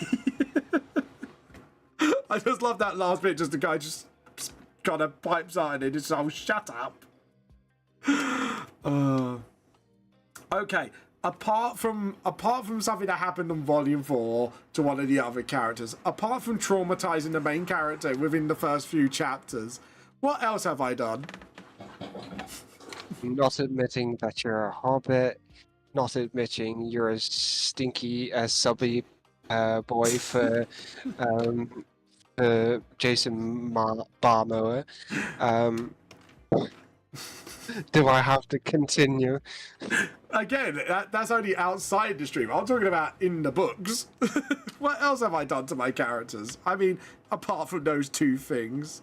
I just love that last bit. Just the guy just kind of pipes out and it just, oh, shut up. Okay. Apart from something that happened in Volume 4 to one of the other characters, apart from traumatizing the main character within the first few chapters, what else have I done? Not admitting that you're a hobbit. Not admitting you're as stinky as subby boy for Jason Barmower. Do I have to continue? Again, that's only outside the stream. I'm talking about in the books. What else have I done to my characters? I mean, apart from those two things.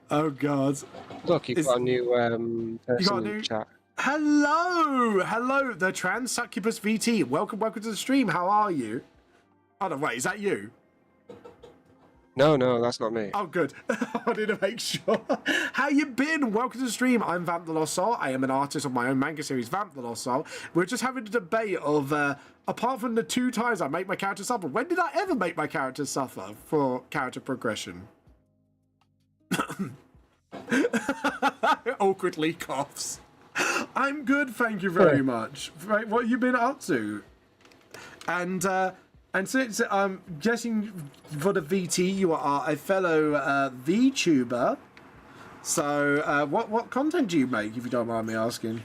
Oh God! Look, you've got a new person in chat. Hello, the Trans Succubus VT. Welcome to the stream. How are you? Oh no, wait, is that you? No, that's not me. Oh, good. I wanted to make sure. How you been? Welcome to the stream. I'm Vamp the Lost Soul. I am an artist of my own manga series, Vamp the Lost Soul. We're just having a debate of, apart from the 2 times I make my character suffer, when did I ever make my character suffer for character progression? Awkwardly coughs. I'm good, thank you very much. Right, what have you been up to? And since I'm guessing for the VT, you are a fellow VTuber. So, what content do you make, if you don't mind me asking?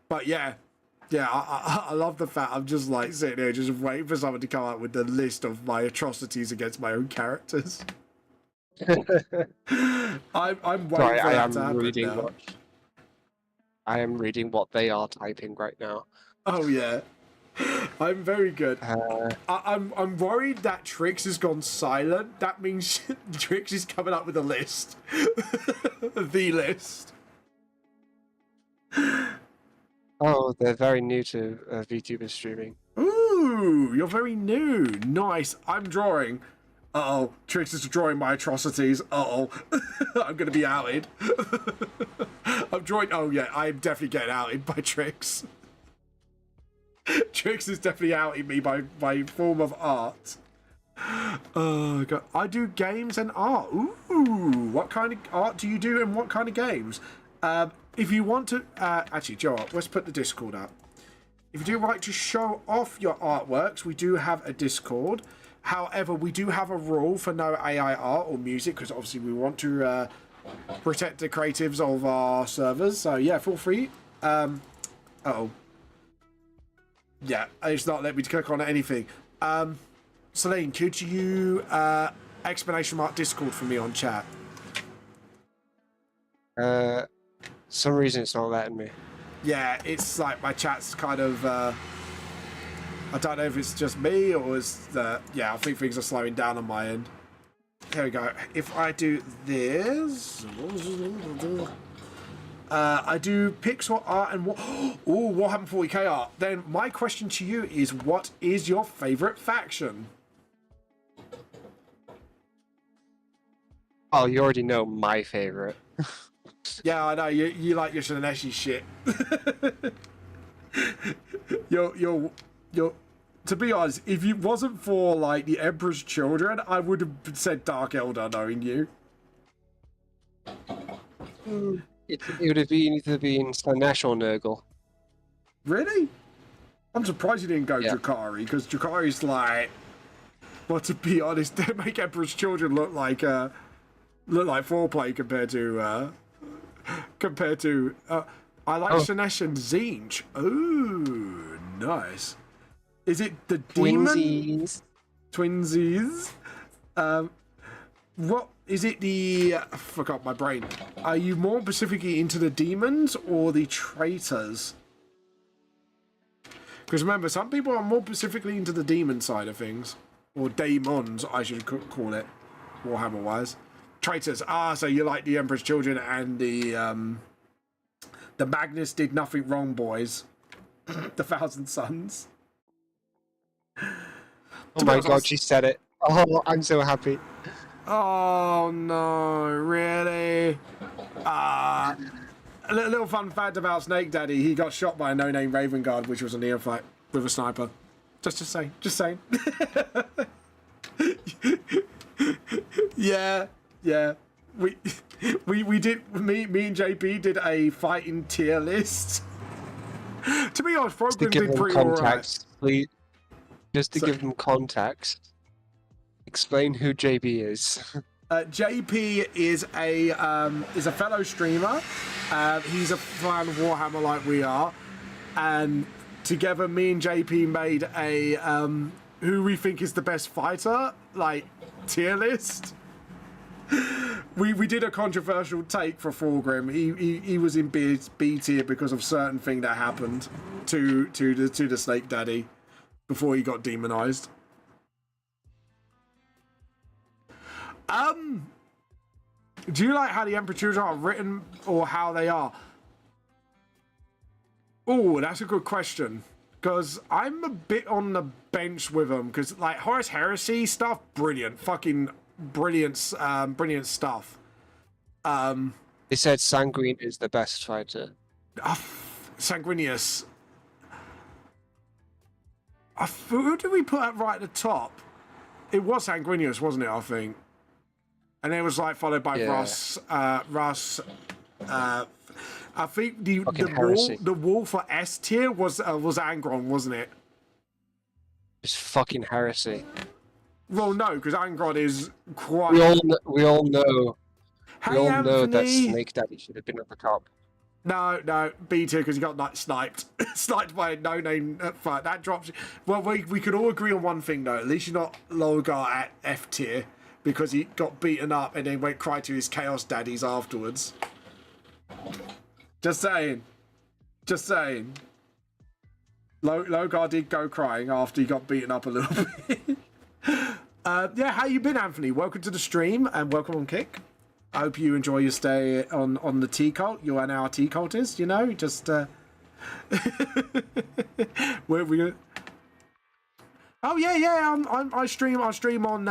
But yeah, I love the fact I'm just like sitting here just waiting for someone to come up with the list of my atrocities against my own characters. I'm waiting Sorry, for I that am to happen reading now. I am reading what they are typing right now. Oh yeah. I'm very good. I'm worried that Trix has gone silent. That means Trix is coming up with a list. The list. Oh, they're very new to VTuber streaming. Ooh, you're very new. Nice. I'm drawing. Uh-oh. Trix is drawing my atrocities. Uh-oh. I'm going to be outed. I'm drawing... Oh, yeah. I'm definitely getting outed by Trix. Trix is definitely outing me by form of art. Oh, God. I do games and art. Ooh. What kind of art do you do and what kind of games? If you want to... actually, Joe, let's put the Discord up. If you do like to show off your artworks, we do have a Discord. However, we do have a rule for no AI art or music, because obviously we want to protect the creatives of our servers. So, yeah, feel free. Uh-oh. Yeah, it's not letting me click on anything. Celine, could you explanation mark Discord for me on chat? Some reason it's not letting me. Yeah, it's like my chat's kind of... I don't know if it's just me or is that... Yeah, I think things are slowing down on my end. Here we go. If I do this... I do pixel art and what... Oh, what happened 40k art? Then my question to you is, what is your favourite faction? Oh, you already know my favorite. Yeah, I know. You like your Shineshi shit. You're... To be honest, if it wasn't for, like, the Emperor's Children, I would have said Dark Elder, knowing you. It would have either been Slanesh or Nurgle. Really? I'm surprised you didn't go Yeah. Drakari, because Drakari's like... Well, to be honest, they make Emperor's Children look like foreplay compared to... I like Slanesh and Zinch. Ooh, nice. Is it the demon? Twinsies. What is it? I forgot my brain. Are you more specifically into the demons or the traitors? Because remember, some people are more specifically into the demon side of things, or daemons, I should call it, Warhammer-wise. Traitors. Ah, so you like the Emperor's Children and the Magnus did nothing wrong, boys. The Thousand Sons. Oh my god, she said it. Oh, I'm so happy. Oh no, really? A little fun fact about Snake Daddy, he got shot by a no-name Raven Guard, which was a neophyte with a sniper. Just saying. Yeah. We did, me and JP did a fighting tier list. To be honest, Just to Frogman's give been them pretty alright. context, please. Just to give them context, explain who JB is. JP is a fellow streamer. He's a fan of Warhammer like we are, and together, me and JP made a who we think is the best fighter, like, tier list. We did a controversial take for Fulgrim. He was in B tier because of certain thing that happened to the Snake Daddy before he got demonized. Do you like how the Emperors are written or how they are? Oh, that's a good question. Because I'm a bit on the bench with them. Because, like, Horus Heresy stuff, brilliant. Fucking brilliant, brilliant stuff. They said Sanguine is the best fighter. Sanguinius. Who did we put at right at the top? It was Sanguinius, wasn't it, I think? And then it was, like, followed by Russ. I think the wall for S tier was Angron, wasn't it? It's fucking heresy. Well, no, because Angron is quite. We all know Anthony. that Snake Daddy should have been at the top. No, B tier because he got sniped, sniped by a no-name fight. That drops. Well, we could all agree on one thing though. At least you're not Logar at F tier because he got beaten up and then went cry to his Chaos Daddies afterwards. Just saying. Logar did go crying after he got beaten up a little bit. Yeah, how you been, Anthony? Welcome to the stream and welcome on Kick. I hope you enjoy your stay on the T-Cult. You are now a T-Cultist, you know? Just, where we go? Oh, yeah, I stream on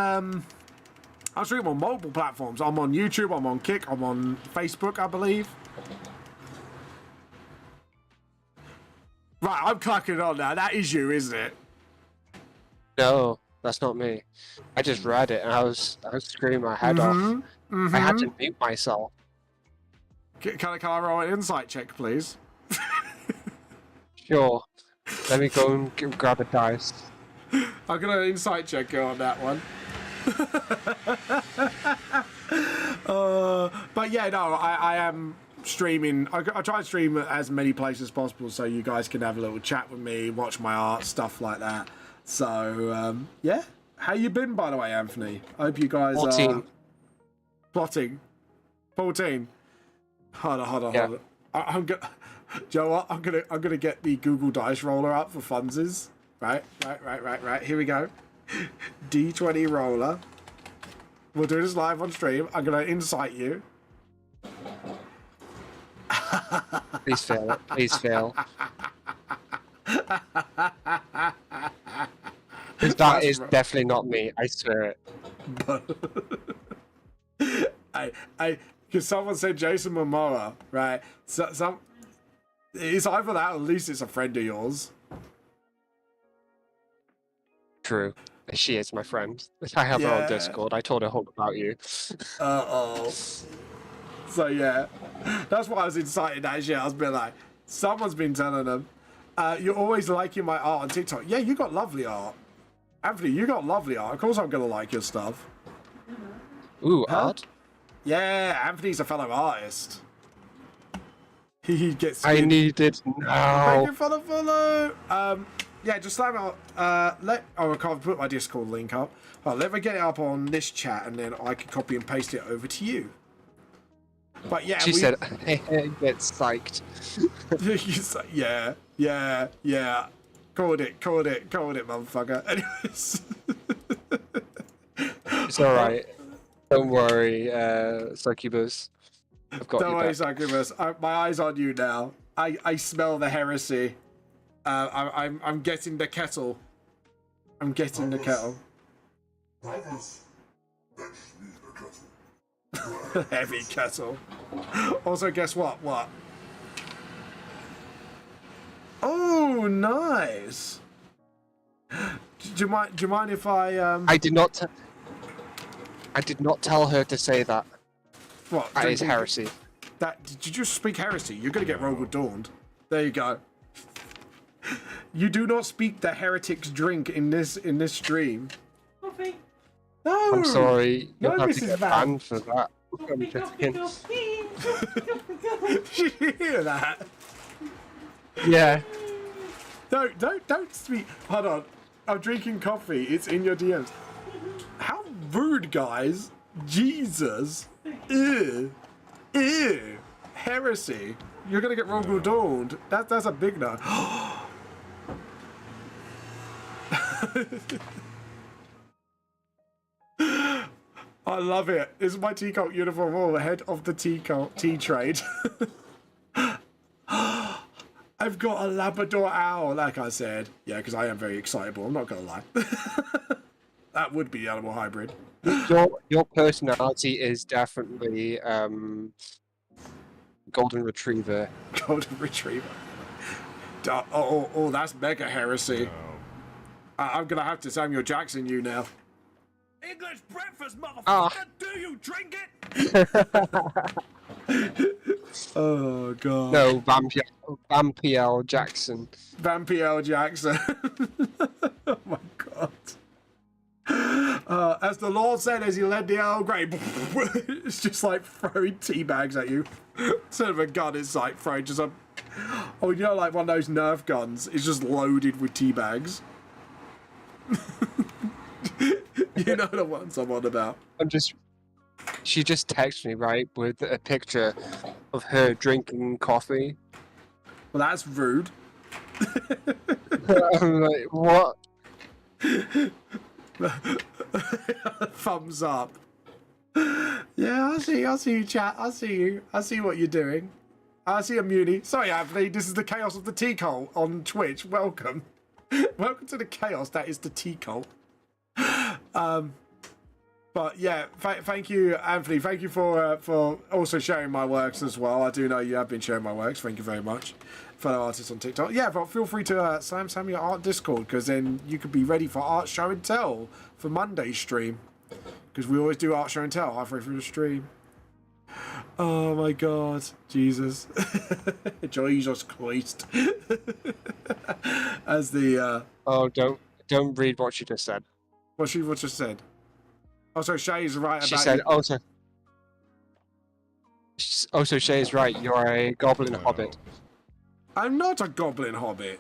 multiple platforms. I'm on YouTube, I'm on Kick, I'm on Facebook, I believe. Right, I'm clicking on now. That is you, isn't it? No, that's not me. I just read it and I was screaming my head off. I had to mute myself. Can I roll an insight check, please? Sure. Let me go and grab a dice. I'm gonna insight check you on that one. But yeah, no, I am streaming. I try to stream as many places as possible so you guys can have a little chat with me, watch my art, stuff like that. So yeah, how you been, by the way, Anthony? I hope you guys 14. are plotting. 14. Hold on. I'm gonna. Do you know what? I'm gonna get the Google Dice roller up for funsies. Right. Here we go. D20 roller. We'll do this live on stream. I'm gonna insight you. Please fail it. Please fail. That is definitely not me. I swear it. Because someone said Jason Momoa, right? So it's either that or at least it's a friend of yours. True. She is my friend. I have her on Discord. I told her all about you. Uh-oh. So yeah, that's why I was inciting that shit. I was being like, someone's been telling them, you're always liking my art on TikTok. Yeah, you got lovely art. Anthony, you got lovely art. Of course I'm going to like your stuff. Ooh, art? Yeah, Anthony's a fellow artist. He gets... I needed now. Thank you for the follow. Yeah, just slam out. I can't put my Discord link up. Oh, let me get it up on this chat and then I can copy and paste it over to you. But yeah, she said, get psyched. Yeah. Called it, motherfucker. Anyways. It's alright. Don't worry, Succubus. I've got Don't you worry, back. Succubus. My eyes on you now. I smell the heresy. I'm getting the kettle. I'm getting the kettle. Brothers, fetch me the kettle. Heavy kettle. Also, guess what? What? Oh, nice. Do you mind if I I did not tell her to say that. What? That is heresy. Did you just speak heresy? You're gonna get rolled dawned. There you go. You do not speak the heretic's drink in this stream. Coffee, No. I'm sorry. You'll No, have to Mrs. get Van. banned for that. I'm joking. Did you hear that? Yeah. No, don't speak. Hold on. I'm drinking coffee. It's in your DMs. How rude, guys. Jesus. Ew. Ew. Heresy. You're gonna get wrongful dawned. That's a big no. I love it. This is my tea cult uniform. Oh, head of the tea cult tea trade. I've got a Labrador owl, like I said. Yeah, because I am very excitable. I'm not gonna lie. That would be the animal hybrid. Your personality is definitely golden retriever. Golden retriever. Oh, that's mega heresy. I'm gonna have to Samuel Jackson you now. English breakfast, motherfucker! Do you drink it? Oh god. No, Vampiel Jackson. Vampiel Jackson. Oh my god. As the Lord said as he led the Earl Grey, it's just like throwing tea bags at you. Instead of a gun, it's like throwing just a... Oh, you know, like one of those Nerf guns. It's just loaded with tea bags. You know the ones I'm on about. She just texted me, right, with a picture of her drinking coffee. Well, that's rude. I'm like, what? Thumbs up. Yeah, I see you, chat. I see you. I see what you're doing. I see a Muni. Sorry, Anthony. This is the chaos of the tea cult on Twitch. Welcome. Welcome to the chaos that is the tea cult. But yeah, thank you, Anthony. Thank you for also sharing my works as well. I do know you have been sharing my works. Thank you very much, fellow artists on TikTok. Yeah, but feel free to slam your art Discord, because then you could be ready for art show and tell for Monday's stream, because we always do art show and tell halfway through the stream. Oh my God, Jesus, Jesus Christ! As the Oh, don't read what she just said. What just said. Also, Shay's right She about said, you. also Shay's right, you're a goblin hobbit. I'm not a goblin hobbit.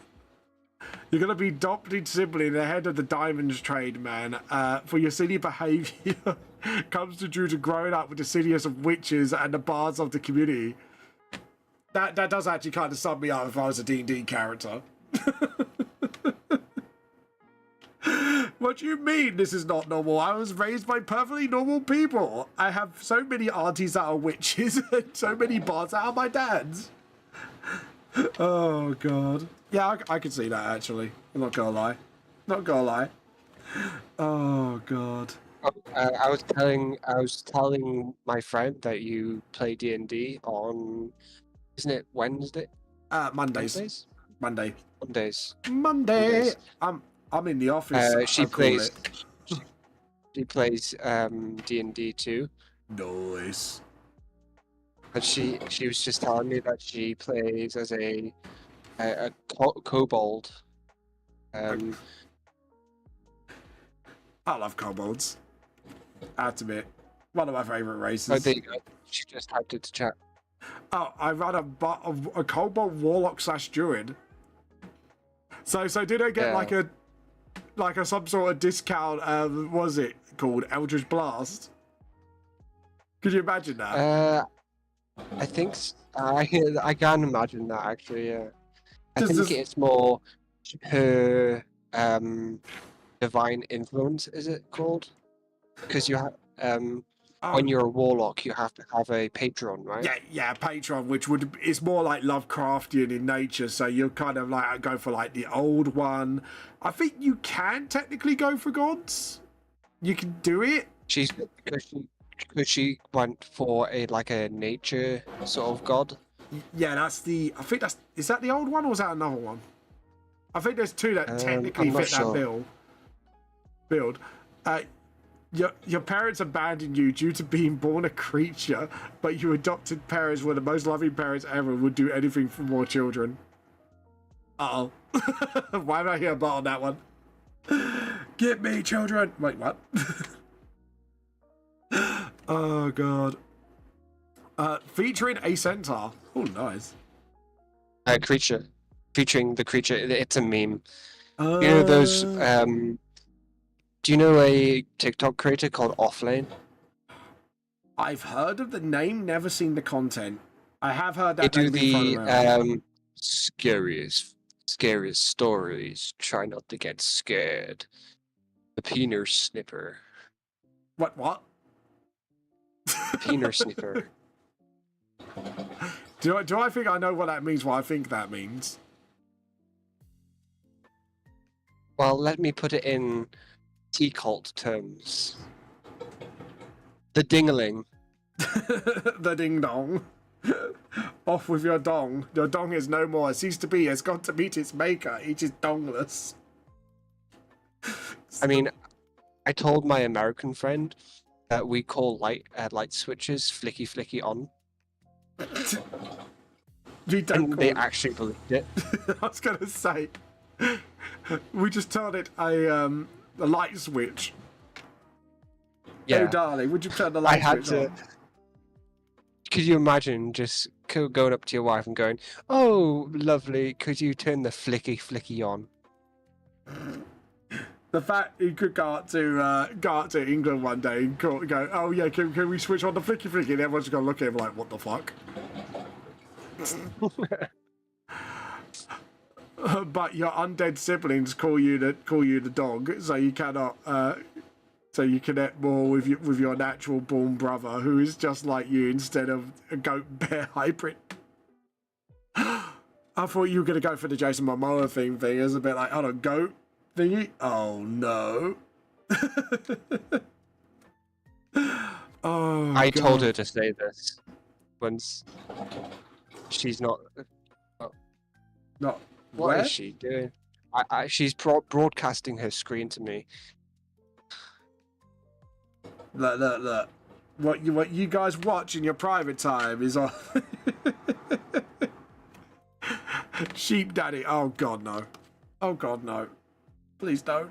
You're going to be adopted simply in the head of the diamonds trade, man, for your silly behaviour. Comes to due to growing up with the silliest of witches and the bards of the community. That does actually kind of sum me up if I was a D&D character. What do you mean this is not normal? I was raised by perfectly normal people. I have so many aunties that are witches and so many bards that are my dads. Oh, God. Yeah, I can see that, actually. I'm not gonna lie. Not gonna lie. Oh, God. I was telling my friend that you play D&D on, isn't it Wednesday? Mondays. Monday. Mondays. I'm in the office. She plays D&D too. Nice. And she was just telling me that she plays as a kobold. I love kobolds. I have to admit, one of my favourite races. Oh, there you go. She just typed it to chat. Oh, I run a kobold warlock / druid. So did I get like a some sort of discount? What was it called? Eldritch Blast. Could you imagine that? I think I can imagine that actually. Yeah, I think it's more her divine influence. Is it called? Because you have when you're a warlock, you have to have a patron, right? Yeah, patron, which it's more like Lovecraftian in nature. So you're kind of like go for like the old one. I think you can technically go for gods. You can do it. Because she went for a nature sort of god. Yeah, is that the old one or is that another one? I think there's two that technically fit that build. Your parents abandoned you due to being born a creature, but your adopted parents were the most loving parents ever, would do anything for more children. Uh-oh. Why did I hear a bot on that one? Get me, children! Wait, what? Oh, God. Featuring a centaur. Oh, nice. Creature. featuring the creature. It's a meme. You know those? Do you know a TikTok creator called Offlane? I've heard of the name, never seen the content. I have heard They that do name being thrown the around. scariest stories. Try not to get scared. The Peener Snipper. What? Peener Snipper. Do I think I know what that means? What I think that means? Well, let me put it in T-cult terms. The Dingaling. The ding dong. Off with your dong. Your dong is no more. It ceased to be. It's got to meet its maker. It is dongless. I mean, I told my American friend that we call light switches flicky flicky on, You don't and call they it. actually believed it. I was gonna say. We just told it a light switch. Yeah, Oh darling, would you turn the I light had switch to. on? Could you imagine just going up to your wife and going, "Oh, lovely, could you turn the flicky flicky on?" The fact you could go up to England one day and go, oh yeah, can we switch on the flicky flicky? And everyone's gonna look at him like, what the fuck? But your undead siblings call you the dog, so you cannot. So you connect more with your natural born brother, who is just like you instead of a goat bear hybrid. I thought you were gonna go for the Jason Momoa thing. It was a bit like, hold on, goat thingy. Oh no. Oh. I told God. her to say this once. She's not. Not What where? is she doing? She's broadcasting her screen to me. Look. What you guys watch in your private time is on Sheep Daddy. Oh God no. Oh God no. Please don't.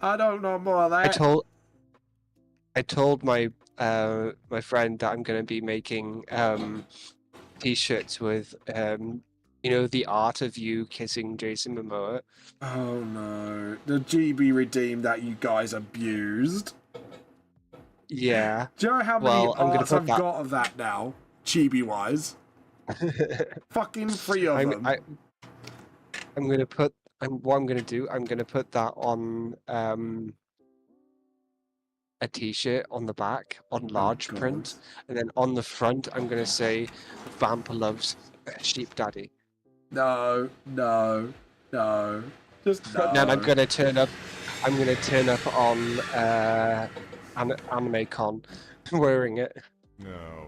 I don't know more of that. I told my my friend that I'm gonna be making t-shirts with the art of you kissing Jason Momoa. Oh no. The GB redeemed that you guys abused. Yeah. Do you know how many Well, I'm gonna arts put I've that- got of that now? Chibi wise. Fucking 3 of them. I'm gonna put. What I'm gonna do? I'm gonna put that on a T-shirt on the back on large God. print, and then on the front I'm gonna say, "Vamp loves Sheep Daddy." No. Just no. And then I'm gonna turn up. I'm gonna turn up on Anime Con, wearing it. No.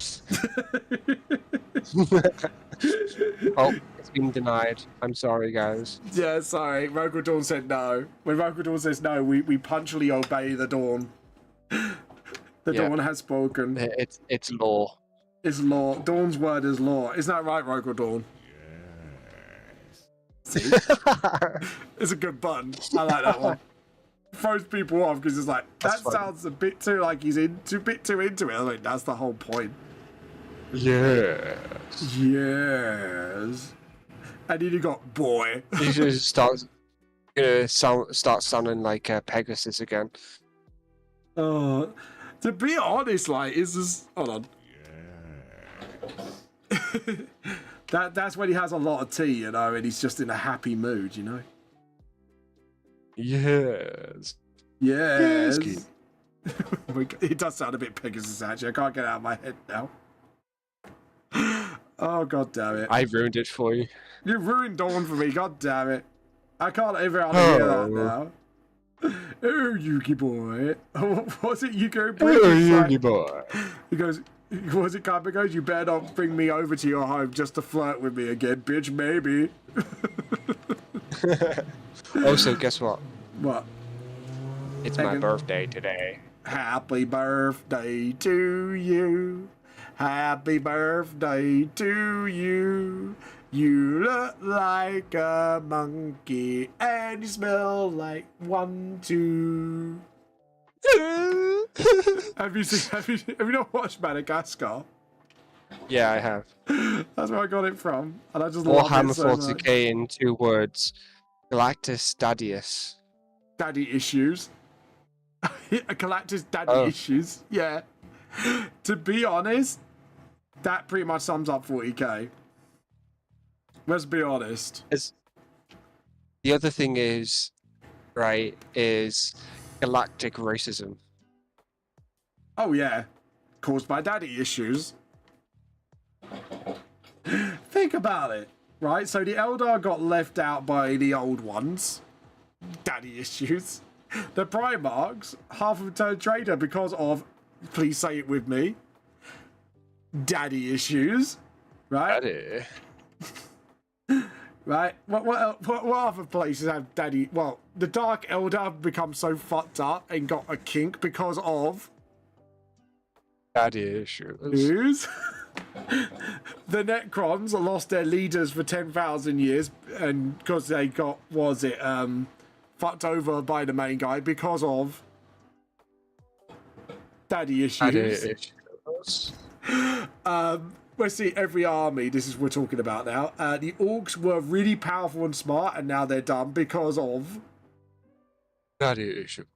Oh, it's been denied. I'm sorry, guys. Yeah, sorry. Rogal Dawn said no. When Rogal Dawn says no, we punctually obey the Dawn. The Yeah. Dawn has spoken. It's law. It's law. Dawn's word is law. Isn't that right, Rogal Dawn? See? It's a good button. I like that one. Throws people off because it's like, That's that fun. sounds a bit too like he's a bit too into it. I mean, that's the whole point. Yeah. Yes. And then you got boy. You just start sounding like Pegasus again. To be honest, like, it's just hold on. That's when he has a lot of tea, you know, and he's just in a happy mood, you know. Yes. Yes. Yes, It does sound a bit Pegasus, actually. I can't get it out of my head now. Oh, God damn it. I ruined it for you. You ruined Dawn for me, god damn it. I can't ever hear that Oh. now. Oh, Yuki boy. What was it, Yuki boy? Oh, It's like- Yugi boy. He goes, was it Kaiba goes, you better not bring me over to your home just to flirt with me again, bitch, maybe. Also, guess what? What? It's my Second. birthday today. Happy birthday to you. Happy birthday to you. You look like a monkey and you smell like 1, 2. Have you not watched Madagascar? Yeah, I have. That's where I got it from, and I just love it Warhammer so much. 40k in 2 words. Galactus Stadius. Daddy issues. Galactus daddy Oh. issues. Yeah. To be honest, that pretty much sums up 40k. Let's be honest. The other thing is, right, is galactic racism. Oh yeah, caused by daddy issues. Think about it, right? So the Eldar got left out by the old ones. Daddy issues. The Primarchs, half of them turned traitor because of, please say it with me, daddy issues, right? Daddy. Right? What other places have daddy? Well, the Dark Eldar have become so fucked up and got a kink because of Daddy issues. news. The Necrons lost their leaders for 10,000 years, and because they got, fucked over by the main guy because of daddy issues. Daddy issues. Let's see, every army, this is what we're talking about now. The Orcs were really powerful and smart, and now they're dumb because of... Daddy issues.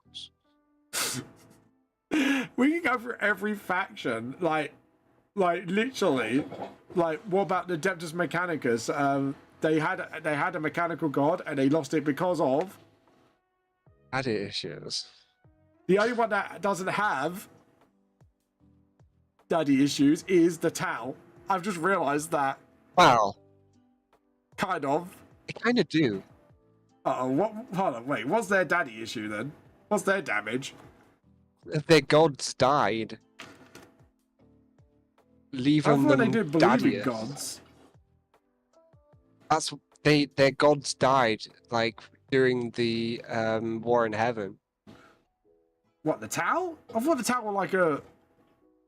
We can go through every faction, like literally. Like, what about the Adeptus Mechanicus? They had a mechanical god, and they lost it because of... Daddy issues. The only one that doesn't have daddy issues is the Tau. I've just realised that. Wow. Kind of. They kind of do. Uh-oh, hold on, wait, what's their daddy issue then? What's their damage? Their gods died. I Leaving thought them they did believe in daddy. gods. That's their gods died like during the war in heaven. What, the Tau? I thought the Tau were like a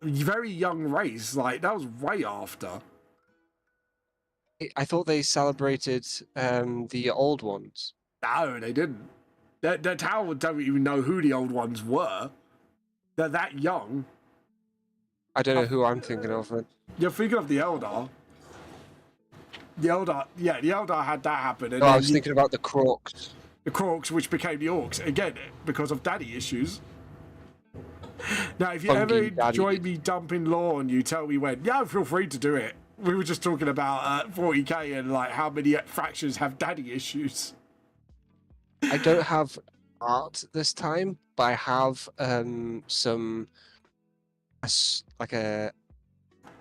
very young race. Like, that was way after. I thought they celebrated the old ones. No, they didn't. The Tau don't even know who the old ones were. They're that young. I don't know who I'm thinking of. But... You're thinking of the Eldar. The Eldar had that happen. And No, I then was thinking about the Crocs. the Crocs, which became the Orcs, again, because of daddy issues. Now, if you Funky ever daddy enjoy me dumping lore on you, tell me when. Yeah, feel free to do it. We were just talking about 40k and like how many factions have daddy issues. I don't have art this time, but I have some like a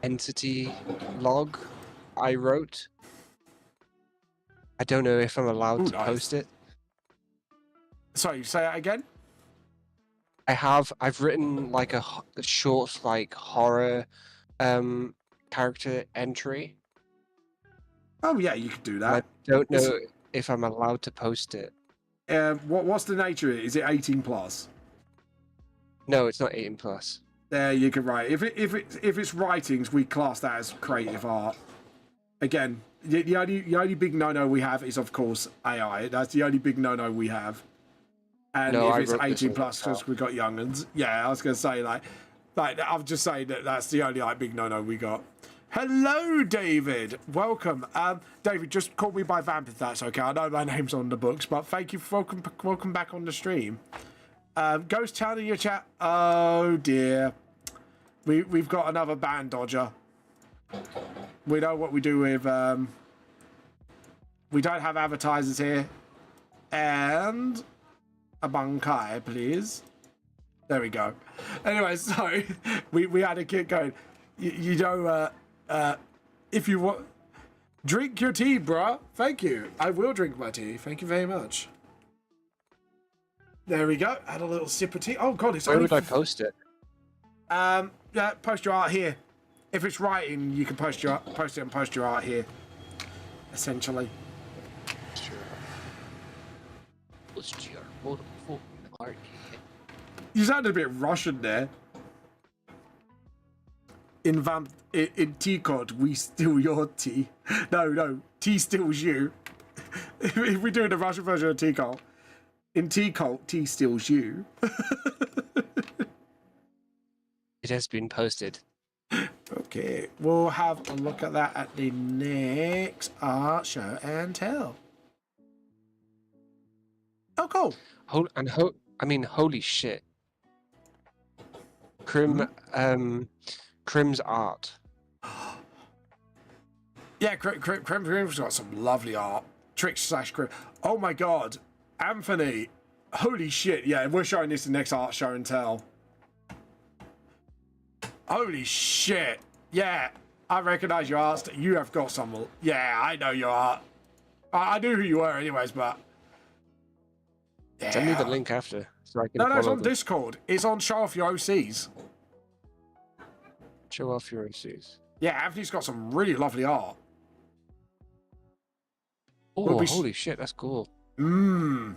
entity log I wrote. I don't know if I'm allowed to nice. post it. Sorry, say that again? I've written like a short like horror character entry. Oh yeah, you could do I that. don't know if I'm allowed to post it. What's the nature of it? Is it 18 plus? No, it's not 18 plus. There, you can write. If it's writings, we class that as creative art. Again, the only big no-no we have is, of course, AI. That's the only big no-no we have. And No, I if it's wrote this 18 all plus, because we've got young'uns. Yeah, I was going to say, like I'm just saying that's the only big no-no we got. Hello, David. Welcome. David, just call me by Vamp if that's okay. I know my name's on the books, but thank you. Welcome back on the stream. Ghost Town in your chat. Oh dear, we've got another band dodger. We know what we do with. We don't have advertisers here, and a bunkai, please. There we go. Anyway, so we had a kid going. You know, if you want, drink your tea, bruh. Thank you. I will drink my tea. Thank you very much. There we go. Had a little sip of tea. Oh god, it's Where only would I post it? yeah, post your art here. If it's writing, you can post it and post your art here. Essentially. Sure. Post your wonderful art. You sounded a bit Russian there. In tea cod, we steal your tea. No, tea steals you. If we do the Russian version of tea cult, in tea cult, tea steals you. It has been posted. Okay, we'll have a look at that at the next art show and tell. Oh, cool. Holy shit. Crim's art. Yeah, Crim's got some lovely art. Trick/Crim. Oh my god, Anthony. Holy shit. Yeah, we're showing this the next art show and tell. Holy shit. Yeah, I recognize your art. You have got some. Yeah, I know your art. I knew who you were anyways, but. Yeah. Send me the link after. So I can No, it's follow on them. Discord. It's on Show Off Your OCs. Show off your OCs. Yeah, Anthony's got some really lovely art. Oh, We'll be holy shit, that's cool. So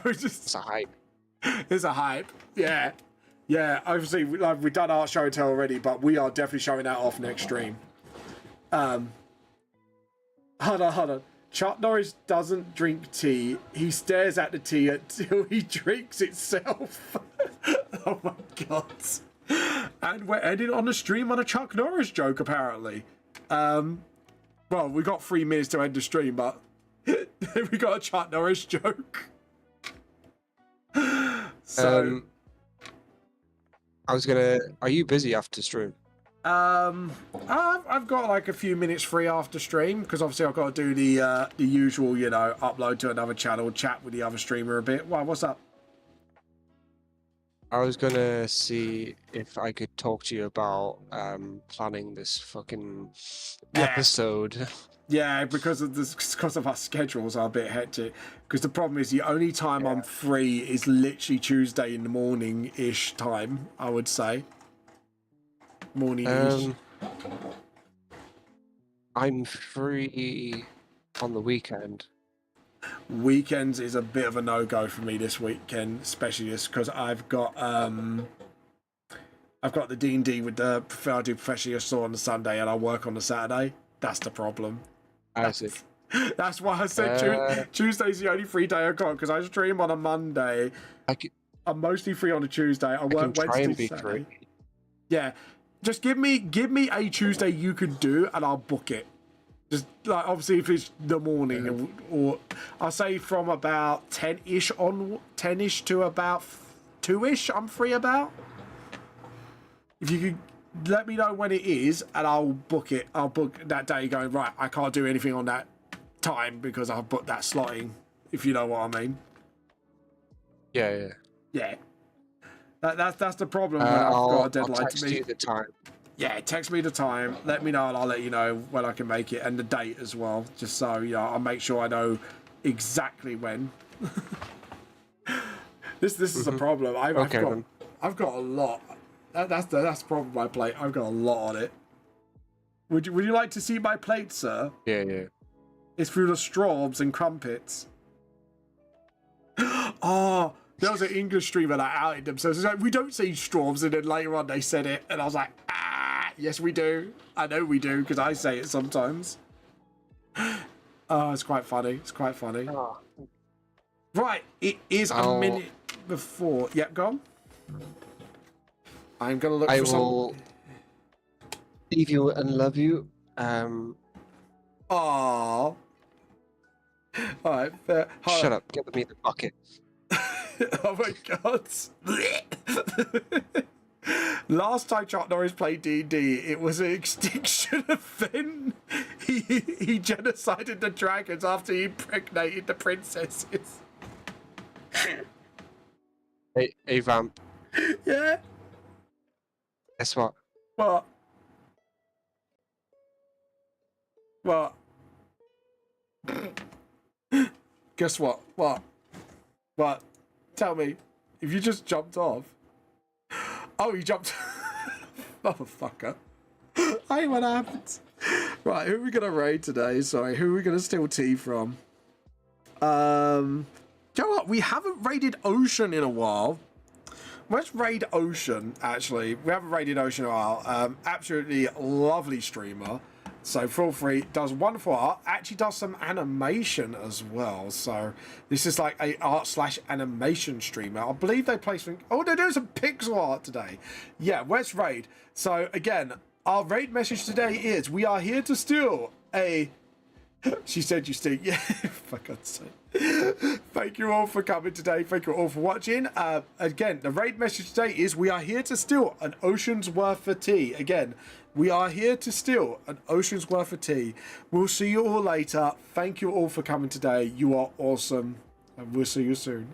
it's just. It's a hype. It's a hype. Yeah. Yeah, obviously, we've done art show and tell already, but we are definitely showing that off next stream. Hold on. Chuck Norris doesn't drink tea. He stares at the tea until he drinks itself. Oh my god. And we're ending on the stream on a Chuck Norris joke, apparently. Well, we got 3 minutes to end the stream, but we got a Chuck Norris joke. So... Are you busy after stream? I've got like a few minutes free after stream because obviously I've got to do the usual, you know, upload to another channel, chat with the other streamer a bit. Why? What's up? I was gonna see if I could talk to you about planning this fucking episode. Yeah, because of our schedules are a bit hectic. Because the problem is the only time I'm free is literally Tuesday in the morning-ish time, I would say. Morning-ish. I'm free on the weekend. Weekends is a bit of a no-go for me this weekend, especially just because I've got the D&D with the I do Professional Assault on the Sunday and I work on the Saturday. That's the problem. I see. That's why I said Tuesday's the only free day I've got because I stream on a Monday. I'm mostly free on a Tuesday. I work Wednesday, and be Saturday. free. Yeah, just give me a Tuesday you could do and I'll book it. Just like obviously if it's the morning or I'll say from about 10ish to about 2ish I'm free about. If you could let me know when it is and I'll book it. I'll book that day going, right, I can't do anything on that time because I've booked that slotting, if you know what I mean. Yeah. That's the problem when I've got a deadline I'll text to meet. you the time. Yeah, text me the time, let me know and I'll let you know when I can make it and the date as well, just so I'll make sure I know exactly when. This is a problem. I've got a lot. That's the problem with my plate. I've got a lot on it. Would you like to see my plate, sir? Yeah. It's full of straws and crumpets. Oh, there was an English streamer that outed themselves. It's like, we don't say straws, and then later on they said it, and I was like, yes we do. I know we do because I say it sometimes. Oh, it's quite funny. It's quite funny. Oh. Right, it is a minute before. Yep, go on. I'm gonna look for some. I will leave you and love you. Aww. All right. Shut up. Get me the bucket. Oh my god. Last time Chuck Norris played D&D, it was an extinction event. He genocided the dragons after he impregnated the princesses. Hey, Vamp. Yeah. Guess what? What? Guess what? What? Tell me. If you just jumped off. Oh, you jumped. Motherfucker. Hey, what happened? Right, who are we gonna raid today? Sorry, who are we gonna steal tea from? You know what? We haven't raided Ocean in a while. Let's raid Ocean, actually. We haven't raided Ocean in a while. Absolutely lovely streamer. So feel free. Does wonderful art. Actually does some animation as well. So this is like a art/animation streamer. I believe they play some. Oh, they're doing some pixel art today. Yeah, where's Raid? So again, our Raid message today is: we are here to steal a. She said you stink. Yeah, for God's sake. Thank you all for coming today. Thank you all for watching. Again, the Raid message today is: we are here to steal an ocean's worth of tea. Again, we are here to steal an ocean's worth of tea. We'll see you all later. Thank you all for coming today. You are awesome. And we'll see you soon.